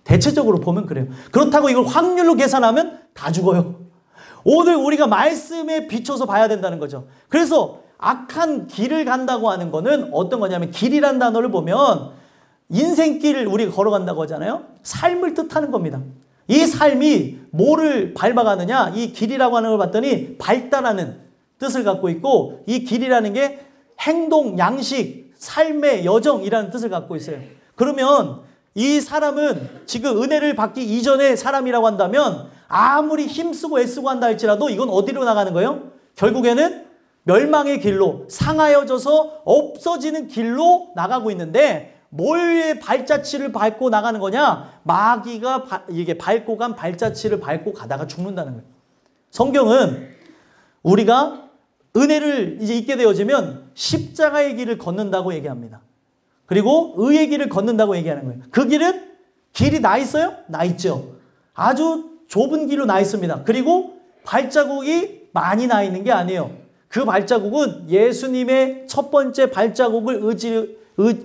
대체적으로 보면 그래요. 그렇다고 이걸 확률로 계산하면 다 죽어요. 오늘 우리가 말씀에 비춰서 봐야 된다는 거죠. 그래서 악한 길을 간다고 하는 거는 어떤 거냐면 길이란 단어를 보면 인생길을 우리가 걸어간다고 하잖아요. 삶을 뜻하는 겁니다. 이 삶이 뭐를 밟아가느냐, 이 길이라고 하는 걸 봤더니 발달하는 뜻을 갖고 있고 이 길이라는 게 행동, 양식, 삶의 여정이라는 뜻을 갖고 있어요. 그러면 이 사람은 지금 은혜를 받기 이전의 사람이라고 한다면 아무리 힘쓰고 애쓰고 한다 할지라도 이건 어디로 나가는 거예요? 결국에는 멸망의 길로 상하여져서 없어지는 길로 나가고 있는데 뭘 발자취를 밟고 나가는 거냐? 마귀가 이게 밟고 간 발자취를 밟고 가다가 죽는다는 거예요. 성경은 우리가 은혜를 이제 잊게 되어지면 십자가의 길을 걷는다고 얘기합니다. 그리고 의의 길을 걷는다고 얘기하는 거예요. 그 길은 길이 나 있어요? 나 있죠. 아주 좁은 길로 나 있습니다. 그리고 발자국이 많이 나 있는 게 아니에요. 그 발자국은 예수님의 첫 번째 발자국을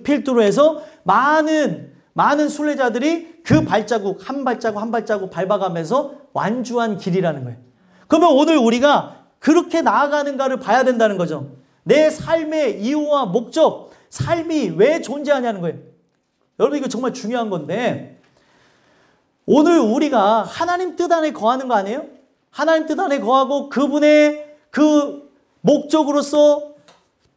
필두로 해서 많은 순례자들이 그 발자국 한 발자국 밟아가면서 완주한 길이라는 거예요. 그러면 오늘 우리가 그렇게 나아가는가를 봐야 된다는 거죠. 내 삶의 이유와 목적, 삶이 왜 존재하냐는 거예요. 여러분 이거 정말 중요한 건데 오늘 우리가 하나님 뜻 안에 거하는 거 아니에요? 하나님 뜻 안에 거하고 그분의 그 목적으로서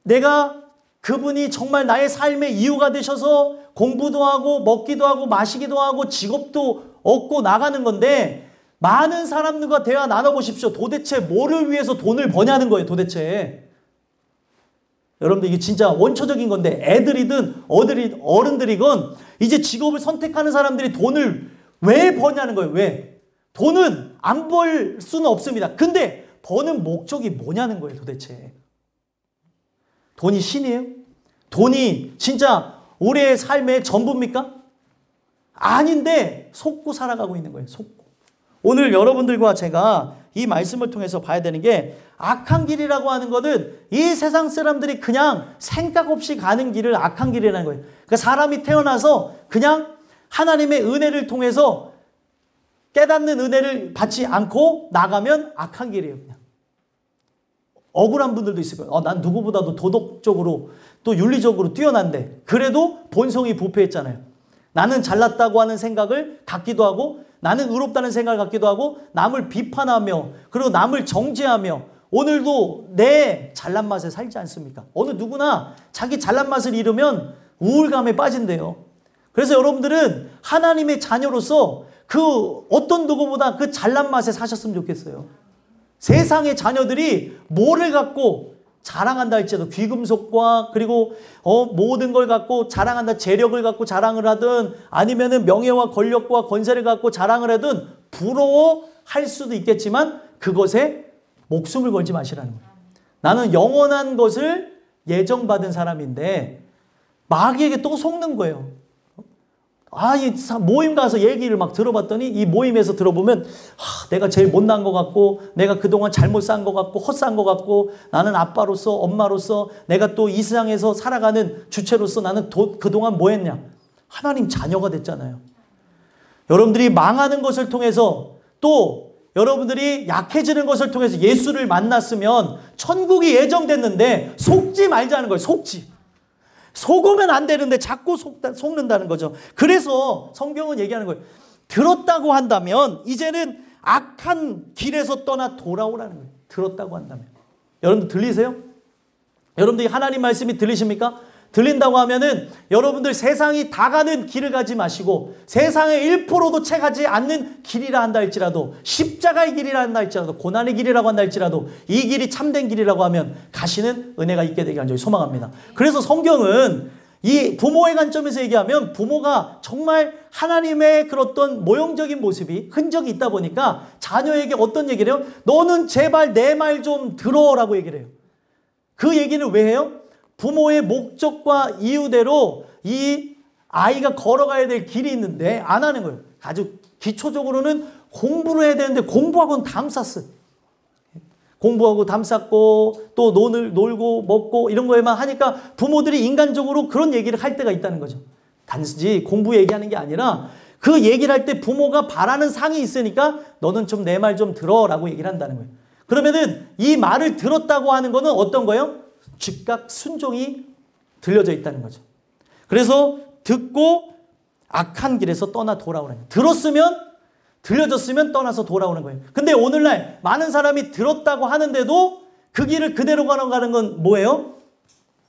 내가 그분이 정말 나의 삶의 이유가 되셔서 공부도 하고 먹기도 하고 마시기도 하고 직업도 얻고 나가는 건데 많은 사람들과 대화 나눠보십시오. 도대체 뭐를 위해서 돈을 버냐는 거예요. 도대체. 여러분들 이게 진짜 원초적인 건데 애들이든 어른들이건 이제 직업을 선택하는 사람들이 돈을 왜 버냐는 거예요. 왜? 돈은 안 벌 수는 없습니다. 근데 버는 목적이 뭐냐는 거예요. 도대체. 돈이 신이에요? 돈이 진짜 우리의 삶의 전부입니까? 아닌데 속고 살아가고 있는 거예요. 속고. 오늘 여러분들과 제가 이 말씀을 통해서 봐야 되는 게 악한 길이라고 하는 것은 이 세상 사람들이 그냥 생각 없이 가는 길을 악한 길이라는 거예요. 그러니까 사람이 태어나서 그냥 하나님의 은혜를 통해서 깨닫는 은혜를 받지 않고 나가면 악한 길이에요. 그냥. 억울한 분들도 있을 거예요. 난 누구보다도 도덕적으로 또 윤리적으로 뛰어난데 그래도 본성이 부패했잖아요. 나는 잘났다고 하는 생각을 갖기도 하고 나는 의롭다는 생각을 갖기도 하고 남을 비판하며 그리고 남을 정죄하며 오늘도 내 잘난 맛에 살지 않습니까? 어느 누구나 자기 잘난 맛을 잃으면 우울감에 빠진대요. 그래서 여러분들은 하나님의 자녀로서 그 어떤 누구보다 그 잘난 맛에 사셨으면 좋겠어요. 세상의 자녀들이 뭐를 갖고 자랑한다 할지라도 귀금속과 그리고 모든 걸 갖고 자랑한다, 재력을 갖고 자랑을 하든 아니면은 명예와 권력과 권세를 갖고 자랑을 하든 부러워할 수도 있겠지만 그것에 목숨을 걸지 마시라는 거예요. 나는 영원한 것을 예정받은 사람인데 마귀에게 또 속는 거예요. 이 모임 가서 얘기를 막 들어봤더니 이 모임에서 들어보면 내가 제일 못난 것 같고 내가 그동안 잘못 산 것 같고 헛산 것 같고 나는 아빠로서 엄마로서 내가 또 이 세상에서 살아가는 주체로서 나는 그동안 뭐 했냐. 하나님 자녀가 됐잖아요. 여러분들이 망하는 것을 통해서 또 여러분들이 약해지는 것을 통해서 예수를 만났으면 천국이 예정됐는데 속지 말자는 거예요. 속으면 안 되는데 자꾸 속는다는 거죠. 그래서 성경은 얘기하는 거예요. 들었다고 한다면 이제는 악한 길에서 떠나 돌아오라는 거예요. 들었다고 한다면. 여러분들 들리세요? 여러분들이 하나님 말씀이 들리십니까? 들린다고 하면은 여러분들 세상이 다 가는 길을 가지 마시고 세상의 1%도 채 가지 않는 길이라 한다 할지라도 십자가의 길이라 한다 할지라도 고난의 길이라고 한다 할지라도 이 길이 참된 길이라고 하면 가시는 은혜가 있게 되길 간절히 소망합니다. 그래서 성경은 이 부모의 관점에서 얘기하면 부모가 정말 하나님의 그런 모형적인 모습이 흔적이 있다 보니까 자녀에게 어떤 얘기를 해요? 너는 제발 내 말 좀 들어라고 얘기를 해요. 그 얘기를 왜 해요? 부모의 목적과 이유대로 이 아이가 걸어가야 될 길이 있는데 안 하는 거예요. 아주 기초적으로는 공부를 해야 되는데 공부하고는 담 쌌어요. 공부하고 담 쌌고 또 놀고 먹고 이런 거에만 하니까 부모들이 인간적으로 그런 얘기를 할 때가 있다는 거죠. 단지 공부 얘기하는 게 아니라 그 얘기를 할 때 부모가 바라는 상이 있으니까 너는 좀 내 말 좀 들어 라고 얘기를 한다는 거예요. 그러면은 이 말을 들었다고 하는 거는 어떤 거예요? 즉각 순종이 들려져 있다는 거죠. 그래서 듣고 악한 길에서 떠나 돌아오라는 거예요. 들려졌으면 떠나서 돌아오는 거예요. 근데 오늘날 많은 사람이 들었다고 하는데도 그 길을 그대로 걸어가는 건 뭐예요?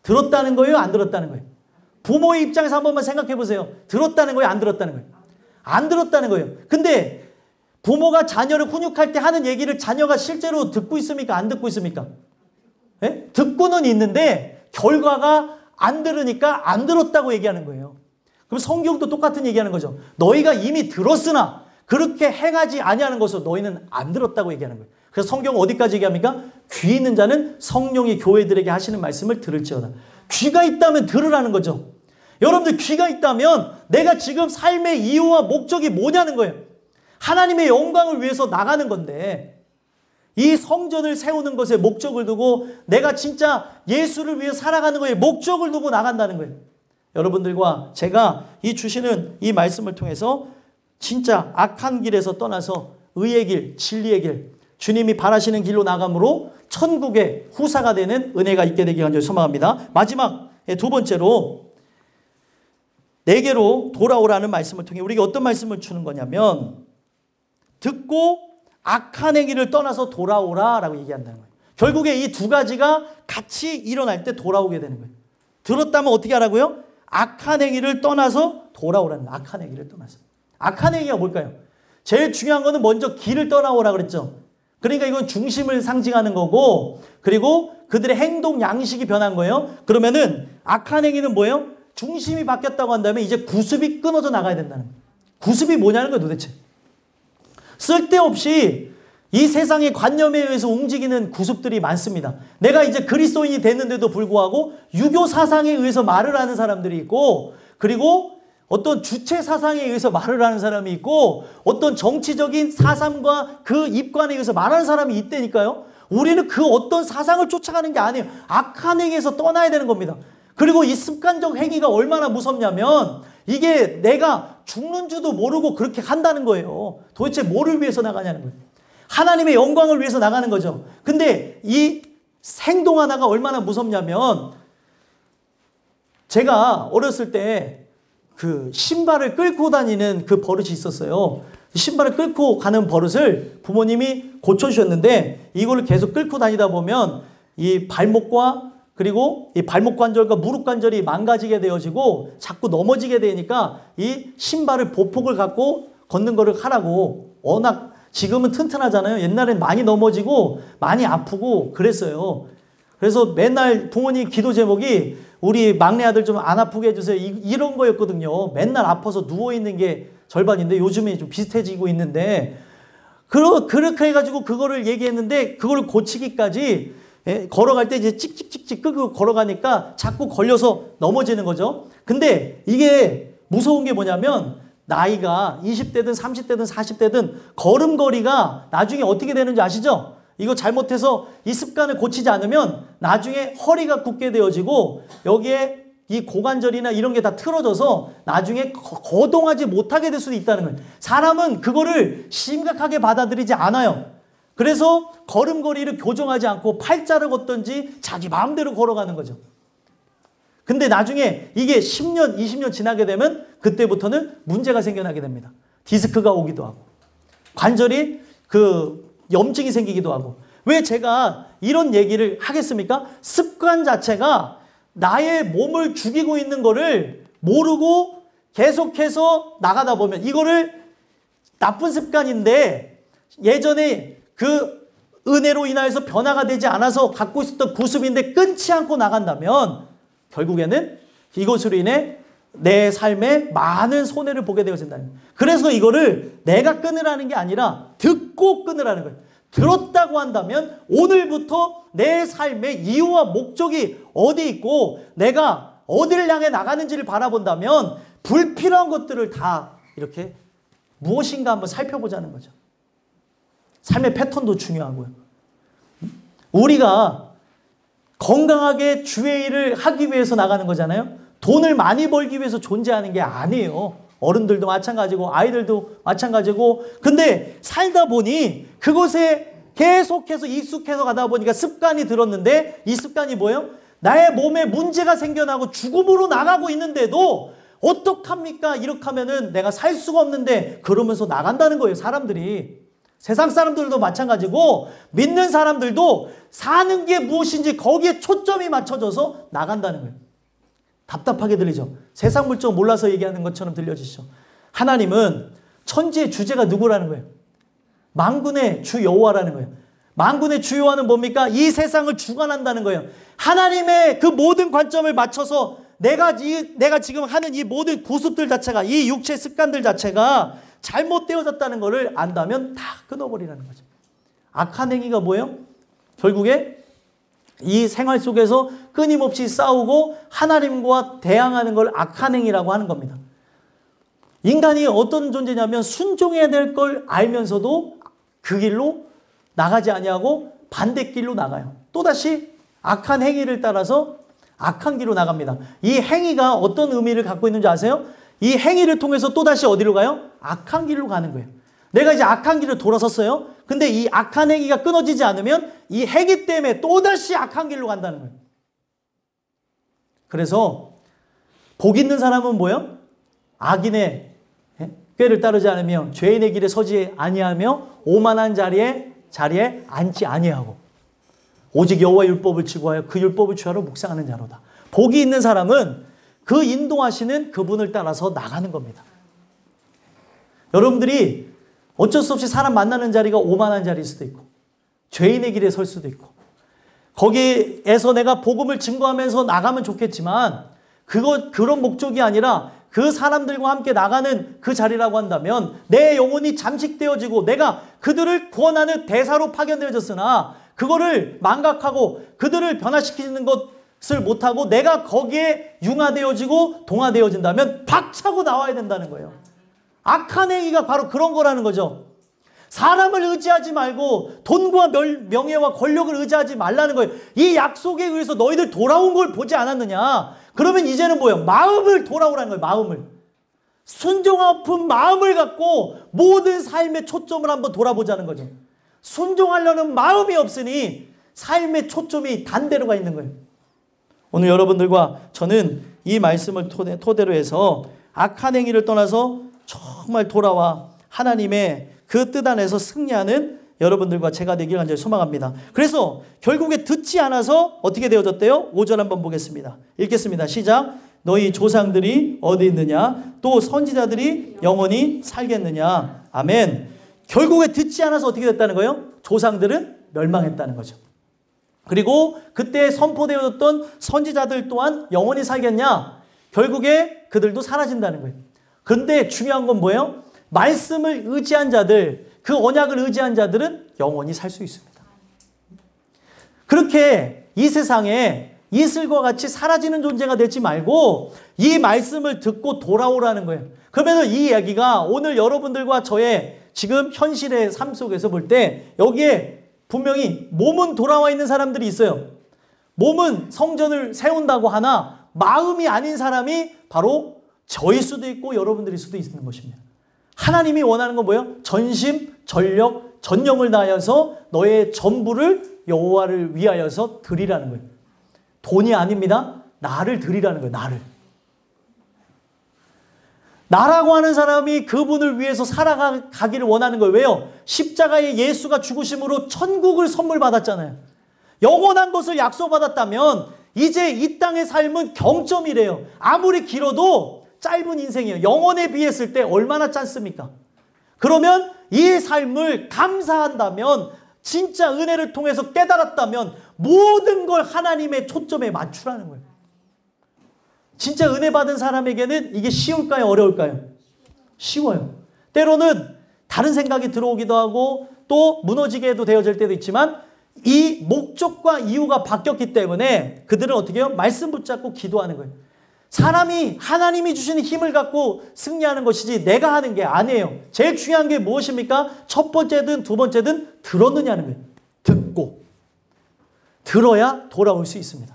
들었다는 거예요? 안 들었다는 거예요? 부모의 입장에서 한 번만 생각해 보세요. 들었다는 거예요? 안 들었다는 거예요? 안 들었다는 거예요. 근데 부모가 자녀를 훈육할 때 하는 얘기를 자녀가 실제로 듣고 있습니까? 안 듣고 있습니까? 예? 듣고는 있는데 결과가 안 들으니까 안 들었다고 얘기하는 거예요. 그럼 성경도 똑같은 얘기하는 거죠. 너희가 이미 들었으나 그렇게 행하지 아니하는 것으로 너희는 안 들었다고 얘기하는 거예요. 그래서 성경은 어디까지 얘기합니까? 귀 있는 자는 성령이 교회들에게 하시는 말씀을 들을지어다. 귀가 있다면 들으라는 거죠. 여러분들 귀가 있다면 내가 지금 삶의 이유와 목적이 뭐냐는 거예요. 하나님의 영광을 위해서 나가는 건데 이 성전을 세우는 것에 목적을 두고 내가 진짜 예수를 위해 살아가는 거에 목적을 두고 나간다는 거예요. 여러분들과 제가 이 주시는 이 말씀을 통해서 진짜 악한 길에서 떠나서 의의 길, 진리의 길, 주님이 바라시는 길로 나감으로 천국의 후사가 되는 은혜가 있게 되기 간절히 소망합니다. 마지막 두 번째로 내게로 돌아오라는 말씀을 통해 우리에게 어떤 말씀을 주는 거냐면 듣고 악한 행위를 떠나서 돌아오라라고 얘기한다는 거예요. 결국에 이 두 가지가 같이 일어날 때 돌아오게 되는 거예요. 들었다면 어떻게 하라고요? 악한 행위를 떠나서 돌아오라는 거예요. 악한 행위를 떠나서. 악한 행위가 뭘까요? 제일 중요한 거는 먼저 길을 떠나오라 그랬죠. 그러니까 이건 중심을 상징하는 거고 그리고 그들의 행동 양식이 변한 거예요. 그러면은 악한 행위는 뭐예요? 중심이 바뀌었다고 한다면 이제 구습이 끊어져 나가야 된다는 거예요. 구습이 뭐냐는 거예요 도대체. 쓸데없이 이 세상의 관념에 의해서 움직이는 구습들이 많습니다. 내가 이제 그리스도인이 됐는데도 불구하고 유교 사상에 의해서 말을 하는 사람들이 있고 그리고 어떤 주체 사상에 의해서 말을 하는 사람이 있고 어떤 정치적인 사상과 그 입관에 의해서 말하는 사람이 있다니까요. 우리는 그 어떤 사상을 쫓아가는 게 아니에요. 악한 행위에서 떠나야 되는 겁니다. 그리고 이 습관적 행위가 얼마나 무섭냐면 이게 내가 죽는 줄도 모르고 그렇게 한다는 거예요. 도대체 뭐를 위해서 나가냐는 거예요. 하나님의 영광을 위해서 나가는 거죠. 근데 이 행동 하나가 얼마나 무섭냐면 제가 어렸을 때 그 신발을 끌고 다니는 그 버릇이 있었어요. 신발을 끌고 가는 버릇을 부모님이 고쳐주셨는데 이거를 계속 끌고 다니다 보면 이 발목과 그리고 이 발목 관절과 무릎 관절이 망가지게 되어지고 자꾸 넘어지게 되니까 이 신발을 보폭을 갖고 걷는 거를 하라고 워낙 지금은 튼튼하잖아요. 옛날엔 많이 넘어지고 많이 아프고 그랬어요. 그래서 맨날 부모님 기도 제목이 우리 막내 아들 좀 안 아프게 해주세요. 이런 거였거든요. 맨날 아파서 누워있는 게 절반인데 요즘에 좀 비슷해지고 있는데 그렇게 해가지고 그거를 얘기했는데 그거를 고치기까지 걸어갈 때 이제 찍찍찍찍 끄고 걸어가니까 자꾸 걸려서 넘어지는 거죠. 근데 이게 무서운 게 뭐냐면 나이가 20대든 30대든 40대든 걸음걸이가 나중에 어떻게 되는지 아시죠? 이거 잘못해서 이 습관을 고치지 않으면 나중에 허리가 굳게 되어지고 여기에 이 고관절이나 이런 게 다 틀어져서 나중에 거동하지 못하게 될 수도 있다는 거예요. 사람은 그거를 심각하게 받아들이지 않아요. 그래서 걸음걸이를 교정하지 않고 팔자를 걷든지 자기 마음대로 걸어가는 거죠. 근데 나중에 이게 10년, 20년 지나게 되면 그때부터는 문제가 생겨나게 됩니다. 디스크가 오기도 하고 관절이 염증이 생기기도 하고. 왜 제가 이런 얘기를 하겠습니까? 습관 자체가 나의 몸을 죽이고 있는 거를 모르고 계속해서 나가다 보면 이거를 나쁜 습관인데 예전에 그 은혜로 인하여서 변화가 되지 않아서 갖고 있었던 구습인데 끊지 않고 나간다면 결국에는 이것으로 인해 내 삶에 많은 손해를 보게 되어진다는 거예요. 그래서 이거를 내가 끊으라는 게 아니라 듣고 끊으라는 거예요. 들었다고 한다면 오늘부터 내 삶의 이유와 목적이 어디 있고 내가 어디를 향해 나가는지를 바라본다면 불필요한 것들을 다 이렇게 무엇인가 한번 살펴보자는 거죠. 삶의 패턴도 중요하고요. 우리가 건강하게 주의 일을 하기 위해서 나가는 거잖아요. 돈을 많이 벌기 위해서 존재하는 게 아니에요. 어른들도 마찬가지고 아이들도 마찬가지고. 근데 살다 보니 그곳에 계속해서 익숙해서 가다 보니까 습관이 들었는데 이 습관이 뭐예요? 나의 몸에 문제가 생겨나고 죽음으로 나가고 있는데도 어떡합니까? 이렇게 하면은 내가 살 수가 없는데 그러면서 나간다는 거예요. 사람들이. 세상 사람들도 마찬가지고 믿는 사람들도 사는 게 무엇인지 거기에 초점이 맞춰져서 나간다는 거예요. 답답하게 들리죠? 세상 물정 몰라서 얘기하는 것처럼 들려지죠? 하나님은 천지의 주제가 누구라는 거예요? 만군의 주 여호와라는 거예요. 만군의 주 여호와는 뭡니까? 이 세상을 주관한다는 거예요. 하나님의 그 모든 관점을 맞춰서 내가 지금 하는 이 모든 고습들 자체가, 이 육체 습관들 자체가 잘못되어졌다는 것을 안다면 다 끊어버리라는 거죠. 악한 행위가 뭐예요? 결국에 이 생활 속에서 끊임없이 싸우고 하나님과 대항하는 걸 악한 행위라고 하는 겁니다. 인간이 어떤 존재냐면 순종해야 될 걸 알면서도 그 길로 나가지 아니하고 반대길로 나가요. 또다시 악한 행위를 따라서 악한 길로 나갑니다. 이 행위가 어떤 의미를 갖고 있는지 아세요? 이 행위를 통해서 또다시 어디로 가요? 악한 길로 가는 거예요. 내가 이제 악한 길을 돌아섰어요. 근데 이 악한 행위가 끊어지지 않으면 이 행위 때문에 또다시 악한 길로 간다는 거예요. 그래서 복 있는 사람은 뭐예요? 악인의 꾀를 따르지 않으며 죄인의 길에 서지 아니하며 오만한 자리에 앉지 아니하고 오직 여호와의 율법을 지구하여 그 율법을 취하러 묵상하는 자로다. 복이 있는 사람은 그 인도하시는 그분을 따라서 나가는 겁니다. 여러분들이 어쩔 수 없이 사람 만나는 자리가 오만한 자리일 수도 있고 죄인의 길에 설 수도 있고 거기에서 내가 복음을 증거하면서 나가면 좋겠지만 그런 목적이 아니라 그 사람들과 함께 나가는 그 자리라고 한다면 내 영혼이 잠식되어지고 내가 그들을 구원하는 대사로 파견되어졌으나 그거를 망각하고 그들을 변화시키는 것을 못하고 내가 거기에 융화되어지고 동화되어진다면 박차고 나와야 된다는 거예요. 악한 행위가 바로 그런 거라는 거죠. 사람을 의지하지 말고 돈과 명예와 권력을 의지하지 말라는 거예요. 이 약속에 의해서 너희들 돌아온 걸 보지 않았느냐. 그러면 이제는 뭐예요? 마음을 돌아오라는 거예요. 마음을. 순종하픈 마음을 갖고 모든 삶의 초점을 한번 돌아보자는 거죠. 순종하려는 마음이 없으니 삶의 초점이 반대로 가 있는 거예요. 오늘 여러분들과 저는 이 말씀을 토대로 해서 악한 행위를 떠나서 정말 돌아와 하나님의 그 뜻 안에서 승리하는 여러분들과 제가 되기를 간절히 소망합니다. 그래서 결국에 듣지 않아서 어떻게 되어졌대요? 5절 한번 보겠습니다. 읽겠습니다. 시작. 너희 조상들이 어디 있느냐? 또 선지자들이 영원히 살겠느냐? 아멘. 결국에 듣지 않아서 어떻게 됐다는 거예요? 조상들은 멸망했다는 거죠. 그리고 그때 선포되어졌던 선지자들 또한 영원히 살겠냐? 결국에 그들도 사라진다는 거예요. 그런데 중요한 건 뭐예요? 말씀을 의지한 자들, 그 언약을 의지한 자들은 영원히 살 수 있습니다. 그렇게 이 세상에 이슬과 같이 사라지는 존재가 되지 말고 이 말씀을 듣고 돌아오라는 거예요. 그러면 이 이야기가 오늘 여러분들과 저의 지금 현실의 삶 속에서 볼 때 여기에 분명히 몸은 돌아와 있는 사람들이 있어요. 몸은 성전을 세운다고 하나 마음이 아닌 사람이 바로 저일 수도 있고 여러분들일 수도 있는 것입니다. 하나님이 원하는 건 뭐예요? 전심, 전력, 전영을 다하여서 너의 전부를 여호와를 위하여서 드리라는 거예요. 돈이 아닙니다. 나를 드리라는 거예요. 나라고 하는 사람이 그분을 위해서 살아가기를 원하는 거예요. 왜요? 십자가에 예수가 죽으심으로 천국을 선물 받았잖아요. 영원한 것을 약속받았다면 이제 이 땅의 삶은 경점이래요. 아무리 길어도 짧은 인생이에요. 영원에 비했을 때 얼마나 짧습니까? 그러면 이 삶을 감사한다면 진짜 은혜를 통해서 깨달았다면 모든 걸 하나님의 초점에 맞추라는 거예요. 진짜 은혜 받은 사람에게는 이게 쉬울까요? 어려울까요? 쉬워요. 때로는 다른 생각이 들어오기도 하고 또 무너지게도 되어질 때도 있지만 이 목적과 이유가 바뀌었기 때문에 그들은 어떻게 해요? 말씀 붙잡고 기도하는 거예요. 사람이 하나님이 주시는 힘을 갖고 승리하는 것이지 내가 하는 게 아니에요. 제일 중요한 게 무엇입니까? 첫 번째든 두 번째든 들었느냐는 거예요. 듣고 들어야 돌아올 수 있습니다.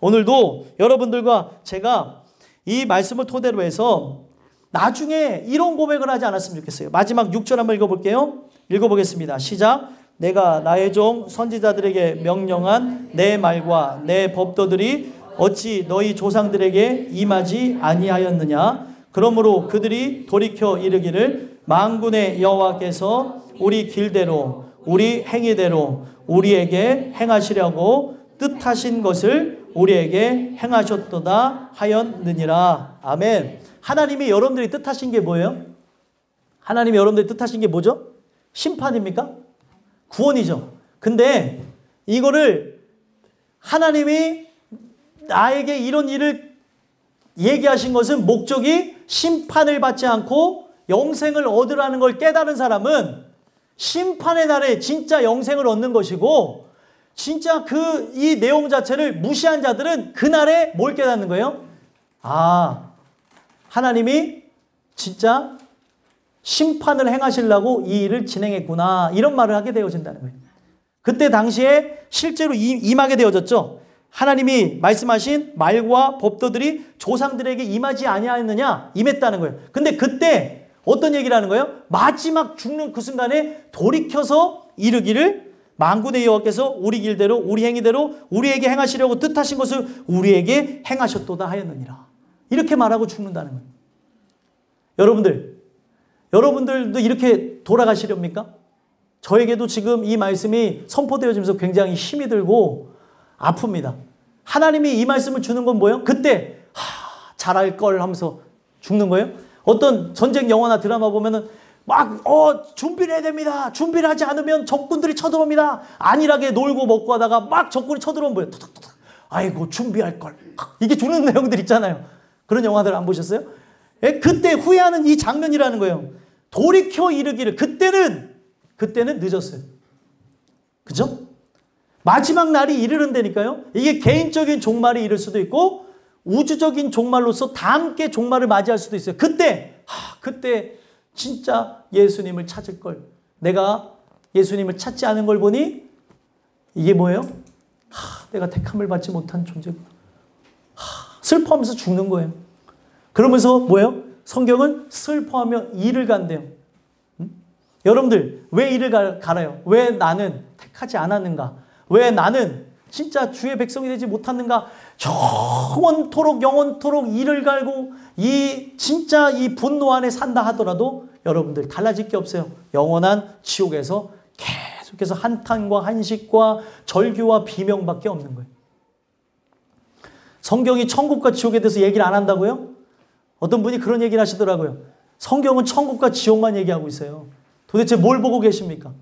오늘도 여러분들과 제가 이 말씀을 토대로 해서 나중에 이런 고백을 하지 않았으면 좋겠어요. 마지막 6절 한번 읽어볼게요. 읽어보겠습니다. 시작. 내가 나의 종 선지자들에게 명령한 내 말과 내 법도들이 어찌 너희 조상들에게 임하지 아니하였느냐. 그러므로 그들이 돌이켜 이르기를 만군의 여호와께서 우리 길대로 우리 행위대로 우리에게 행하시려고 뜻하신 것을 우리에게 행하셨도다 하였느니라. 아멘. 하나님이 여러분들이 뜻하신 게 뭐예요? 하나님이 여러분들이 뜻하신 게 뭐죠? 심판입니까? 구원이죠. 근데 이거를 하나님이 나에게 이런 일을 얘기하신 것은 목적이 심판을 받지 않고 영생을 얻으라는 걸 깨달은 사람은 심판의 날에 진짜 영생을 얻는 것이고, 진짜 이 내용 자체를 무시한 자들은 그날에 뭘 깨닫는 거예요? 아, 하나님이 진짜 심판을 행하시려고 이 일을 진행했구나, 이런 말을 하게 되어진다는 거예요. 그때 당시에 실제로 임하게 되어졌죠. 하나님이 말씀하신 말과 법도들이 조상들에게 임하지 아니하였느냐? 임했다는 거예요. 근데 그때 어떤 얘기를 하는 거예요? 마지막 죽는 그 순간에 돌이켜서 이르기를 만군의 여호와께서 우리 길대로 우리 행위대로 우리에게 행하시려고 뜻하신 것을 우리에게 행하셨도다 하였느니라. 이렇게 말하고 죽는다는 거예요. 여러분들도 이렇게 돌아가시렵니까? 저에게도 지금 이 말씀이 선포되어지면서 굉장히 힘이 들고 아픕니다. 하나님이 이 말씀을 주는 건 뭐예요? 그때 잘할 걸 하면서 죽는 거예요? 어떤 전쟁 영화나 드라마 보면은 막 준비를 해야 됩니다. 준비를 하지 않으면 적군들이 쳐들어옵니다. 안일하게 놀고 먹고 하다가 막 적군이 쳐들어오면 뭐예요? 툭툭툭. 아이고 준비할 걸. 이게 주는 내용들 있잖아요. 그런 영화들 안 보셨어요? 예? 그때 후회하는 이 장면이라는 거예요. 돌이켜 이르기를. 그때는 늦었어요. 그죠? 마지막 날이 이르는다니까요. 이게 개인적인 종말이 이를 수도 있고 우주적인 종말로서 다 함께 종말을 맞이할 수도 있어요. 그때 진짜 예수님을 찾을 걸. 내가 예수님을 찾지 않은 걸 보니 이게 뭐예요? 내가 택함을 받지 못한 존재구나. 슬퍼하면서 죽는 거예요. 그러면서 뭐예요? 성경은 슬퍼하며 이를 간대요. 여러분들 왜 이를 갈아요? 왜 나는 택하지 않았는가? 왜 나는 진짜 주의 백성이 되지 못했는가? 영원토록 이를 갈고 진짜 이 분노 안에 산다 하더라도 여러분들 달라질 게 없어요. 영원한 지옥에서 계속해서 한탄과 한식과 절규와 비명밖에 없는 거예요. 성경이 천국과 지옥에 대해서 얘기를 안 한다고요? 어떤 분이 그런 얘기를 하시더라고요. 성경은 천국과 지옥만 얘기하고 있어요. 도대체 뭘 보고 계십니까?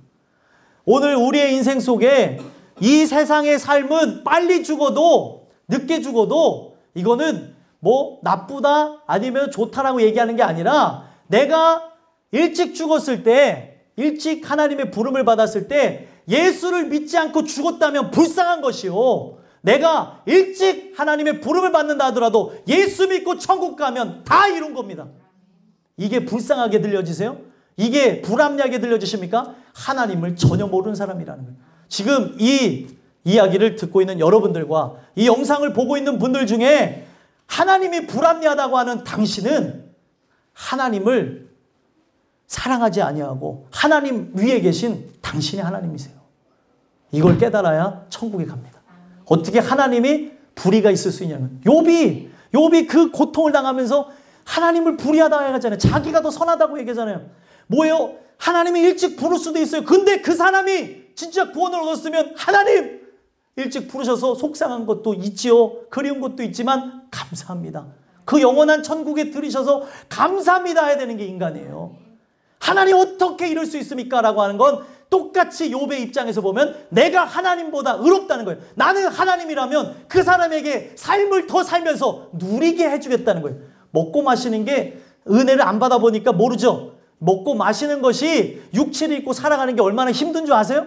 오늘 우리의 인생 속에 이 세상의 삶은 빨리 죽어도 늦게 죽어도 이거는 뭐 나쁘다 아니면 좋다라고 얘기하는 게 아니라, 내가 일찍 죽었을 때, 일찍 하나님의 부름을 받았을 때 예수를 믿지 않고 죽었다면 불쌍한 것이요, 내가 일찍 하나님의 부름을 받는다 하더라도 예수 믿고 천국 가면 다 이룬 겁니다. 이게 불쌍하게 들려지세요? 이게 불합리하게 들려지십니까? 하나님을 전혀 모르는 사람이라는 거예요. 지금 이 이야기를 듣고 있는 여러분들과 이 영상을 보고 있는 분들 중에 하나님이 불합리하다고 하는 당신은 하나님을 사랑하지 아니하고 하나님 위에 계신 당신이 하나님이세요. 이걸 깨달아야 천국에 갑니다. 어떻게 하나님이 불의가 있을 수 있냐면, 욥이 그 고통을 당하면서 하나님을 불의하다고 하잖아요. 자기가 더 선하다고 얘기하잖아요. 뭐예요? 하나님이 일찍 부를 수도 있어요. 근데 그 사람이 진짜 구원을 얻었으면 하나님 일찍 부르셔서 속상한 것도 있지요. 그리운 것도 있지만 감사합니다. 그 영원한 천국에 들이셔서 감사합니다 해야 되는 게 인간이에요. 하나님 어떻게 이럴 수 있습니까? 라고 하는 건 똑같이 욥의 입장에서 보면 내가 하나님보다 의롭다는 거예요. 나는 하나님이라면 그 사람에게 삶을 더 살면서 누리게 해주겠다는 거예요. 먹고 마시는 게 은혜를 안 받아보니까 모르죠. 먹고 마시는 것이 육체를 입고 살아가는 게 얼마나 힘든 줄 아세요?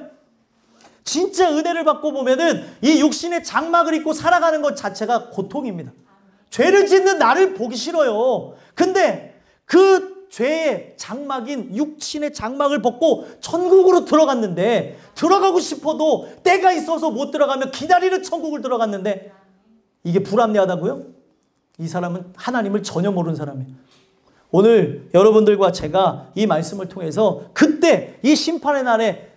진짜 은혜를 받고 보면은 이 육신의 장막을 입고 살아가는 것 자체가 고통입니다. 죄를 짓는 나를 보기 싫어요. 근데 그 죄의 장막인 육신의 장막을 벗고 천국으로 들어갔는데, 들어가고 싶어도 때가 있어서 못 들어가면 기다리는 천국을 들어갔는데 이게 불합리하다고요? 이 사람은 하나님을 전혀 모르는 사람이에요. 오늘 여러분들과 제가 이 말씀을 통해서 그때 이 심판의 날에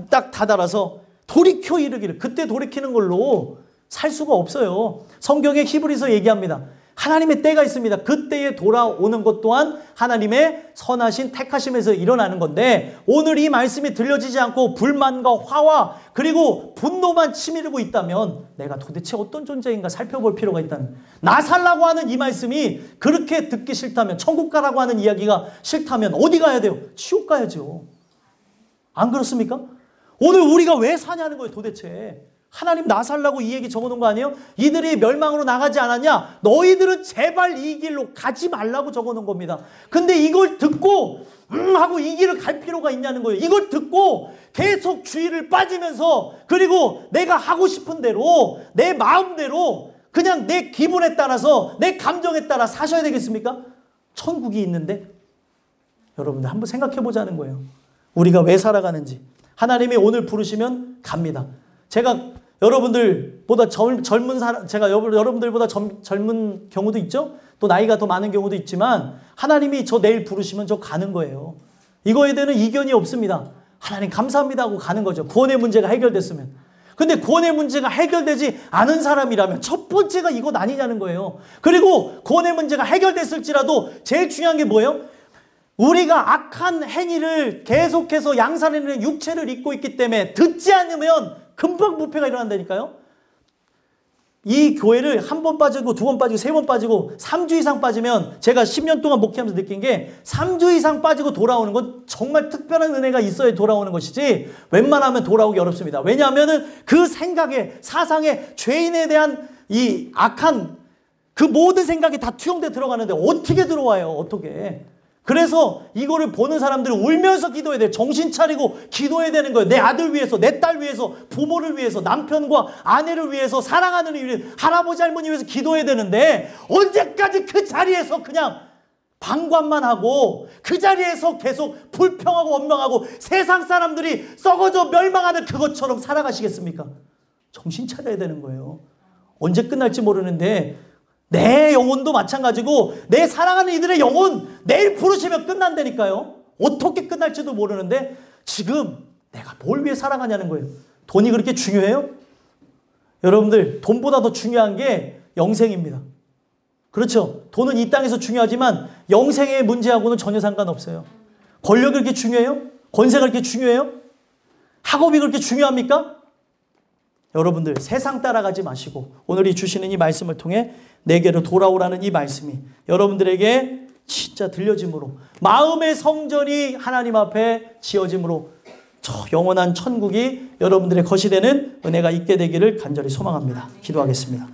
딱 다다라서 돌이켜 이르기를, 그때 돌이키는 걸로 살 수가 없어요. 성경에 히브리서 얘기합니다. 하나님의 때가 있습니다. 그때에 돌아오는 것 또한 하나님의 선하신 택하심에서 일어나는 건데, 오늘 이 말씀이 들려지지 않고 불만과 화와 그리고 분노만 치밀고 있다면 내가 도대체 어떤 존재인가 살펴볼 필요가 있다는, 나 살라고 하는 이 말씀이 그렇게 듣기 싫다면, 천국 가라고 하는 이야기가 싫다면 어디 가야 돼요? 지옥 가야죠. 안 그렇습니까? 오늘 우리가 왜 사냐는 거예요 도대체. 하나님 나 살라고 이 얘기 적어놓은 거 아니에요? 이들이 멸망으로 나가지 않았냐? 너희들은 제발 이 길로 가지 말라고 적어놓은 겁니다. 근데 이걸 듣고 하고 이 길을 갈 필요가 있냐는 거예요. 이걸 듣고 계속 주의를 빠지면서, 그리고 내가 하고 싶은 대로 내 마음대로 그냥 내 기분에 따라서 내 감정에 따라 사셔야 되겠습니까? 천국이 있는데. 여러분들 한번 생각해 보자는 거예요. 우리가 왜 살아가는지. 하나님이 오늘 부르시면 갑니다. 제가 여러분들보다 제가 여러분들보다 젊은 경우도 있죠? 또 나이가 더 많은 경우도 있지만 하나님이 저 내일 부르시면 저 가는 거예요. 이거에 대한 이견이 없습니다. 하나님 감사합니다 하고 가는 거죠. 구원의 문제가 해결됐으면. 근데 구원의 문제가 해결되지 않은 사람이라면 첫 번째가 이것 아니냐는 거예요. 그리고 구원의 문제가 해결됐을지라도 제일 중요한 게 뭐예요? 우리가 악한 행위를 계속해서 양산하는 육체를 입고 있기 때문에 듣지 않으면 금방 부패가 일어난다니까요. 이 교회를 한 번 빠지고 두 번 빠지고 세 번 빠지고 3주 이상 빠지면, 제가 10년 동안 목회하면서 느낀 게 3주 이상 빠지고 돌아오는 건 정말 특별한 은혜가 있어야 돌아오는 것이지 웬만하면 돌아오기 어렵습니다. 왜냐하면 그 생각에, 사상에, 죄인에 대한 이 악한 그 모든 생각이 다 투영돼 들어가는데 어떻게 들어와요? 어떻게? 그래서 이거를 보는 사람들은 울면서 기도해야 돼요. 정신 차리고 기도해야 되는 거예요. 내 아들 위해서, 내 딸 위해서, 부모를 위해서, 남편과 아내를 위해서, 사랑하는 위해서, 할아버지 할머니 위해서 기도해야 되는데 언제까지 그 자리에서 그냥 방관만 하고 그 자리에서 계속 불평하고 원망하고 세상 사람들이 썩어져 멸망하는 그것처럼 살아가시겠습니까? 정신 차려야 되는 거예요. 언제 끝날지 모르는데 내 영혼도 마찬가지고 내 사랑하는 이들의 영혼 내일 부르시면 끝난다니까요. 어떻게 끝날지도 모르는데 지금 내가 뭘 위해 살아가냐는 거예요. 돈이 그렇게 중요해요? 여러분들, 돈보다 더 중요한 게 영생입니다. 그렇죠? 돈은 이 땅에서 중요하지만 영생의 문제하고는 전혀 상관없어요. 권력이 그렇게 중요해요? 권세가 그렇게 중요해요? 학업이 그렇게 중요합니까? 여러분들, 세상 따라가지 마시고 오늘 주시는 이 말씀을 통해 내게로 돌아오라는 이 말씀이 여러분들에게 진짜 들려짐으로, 마음의 성전이 하나님 앞에 지어짐으로 저 영원한 천국이 여러분들의 것이 되는 은혜가 있게 되기를 간절히 소망합니다. 기도하겠습니다.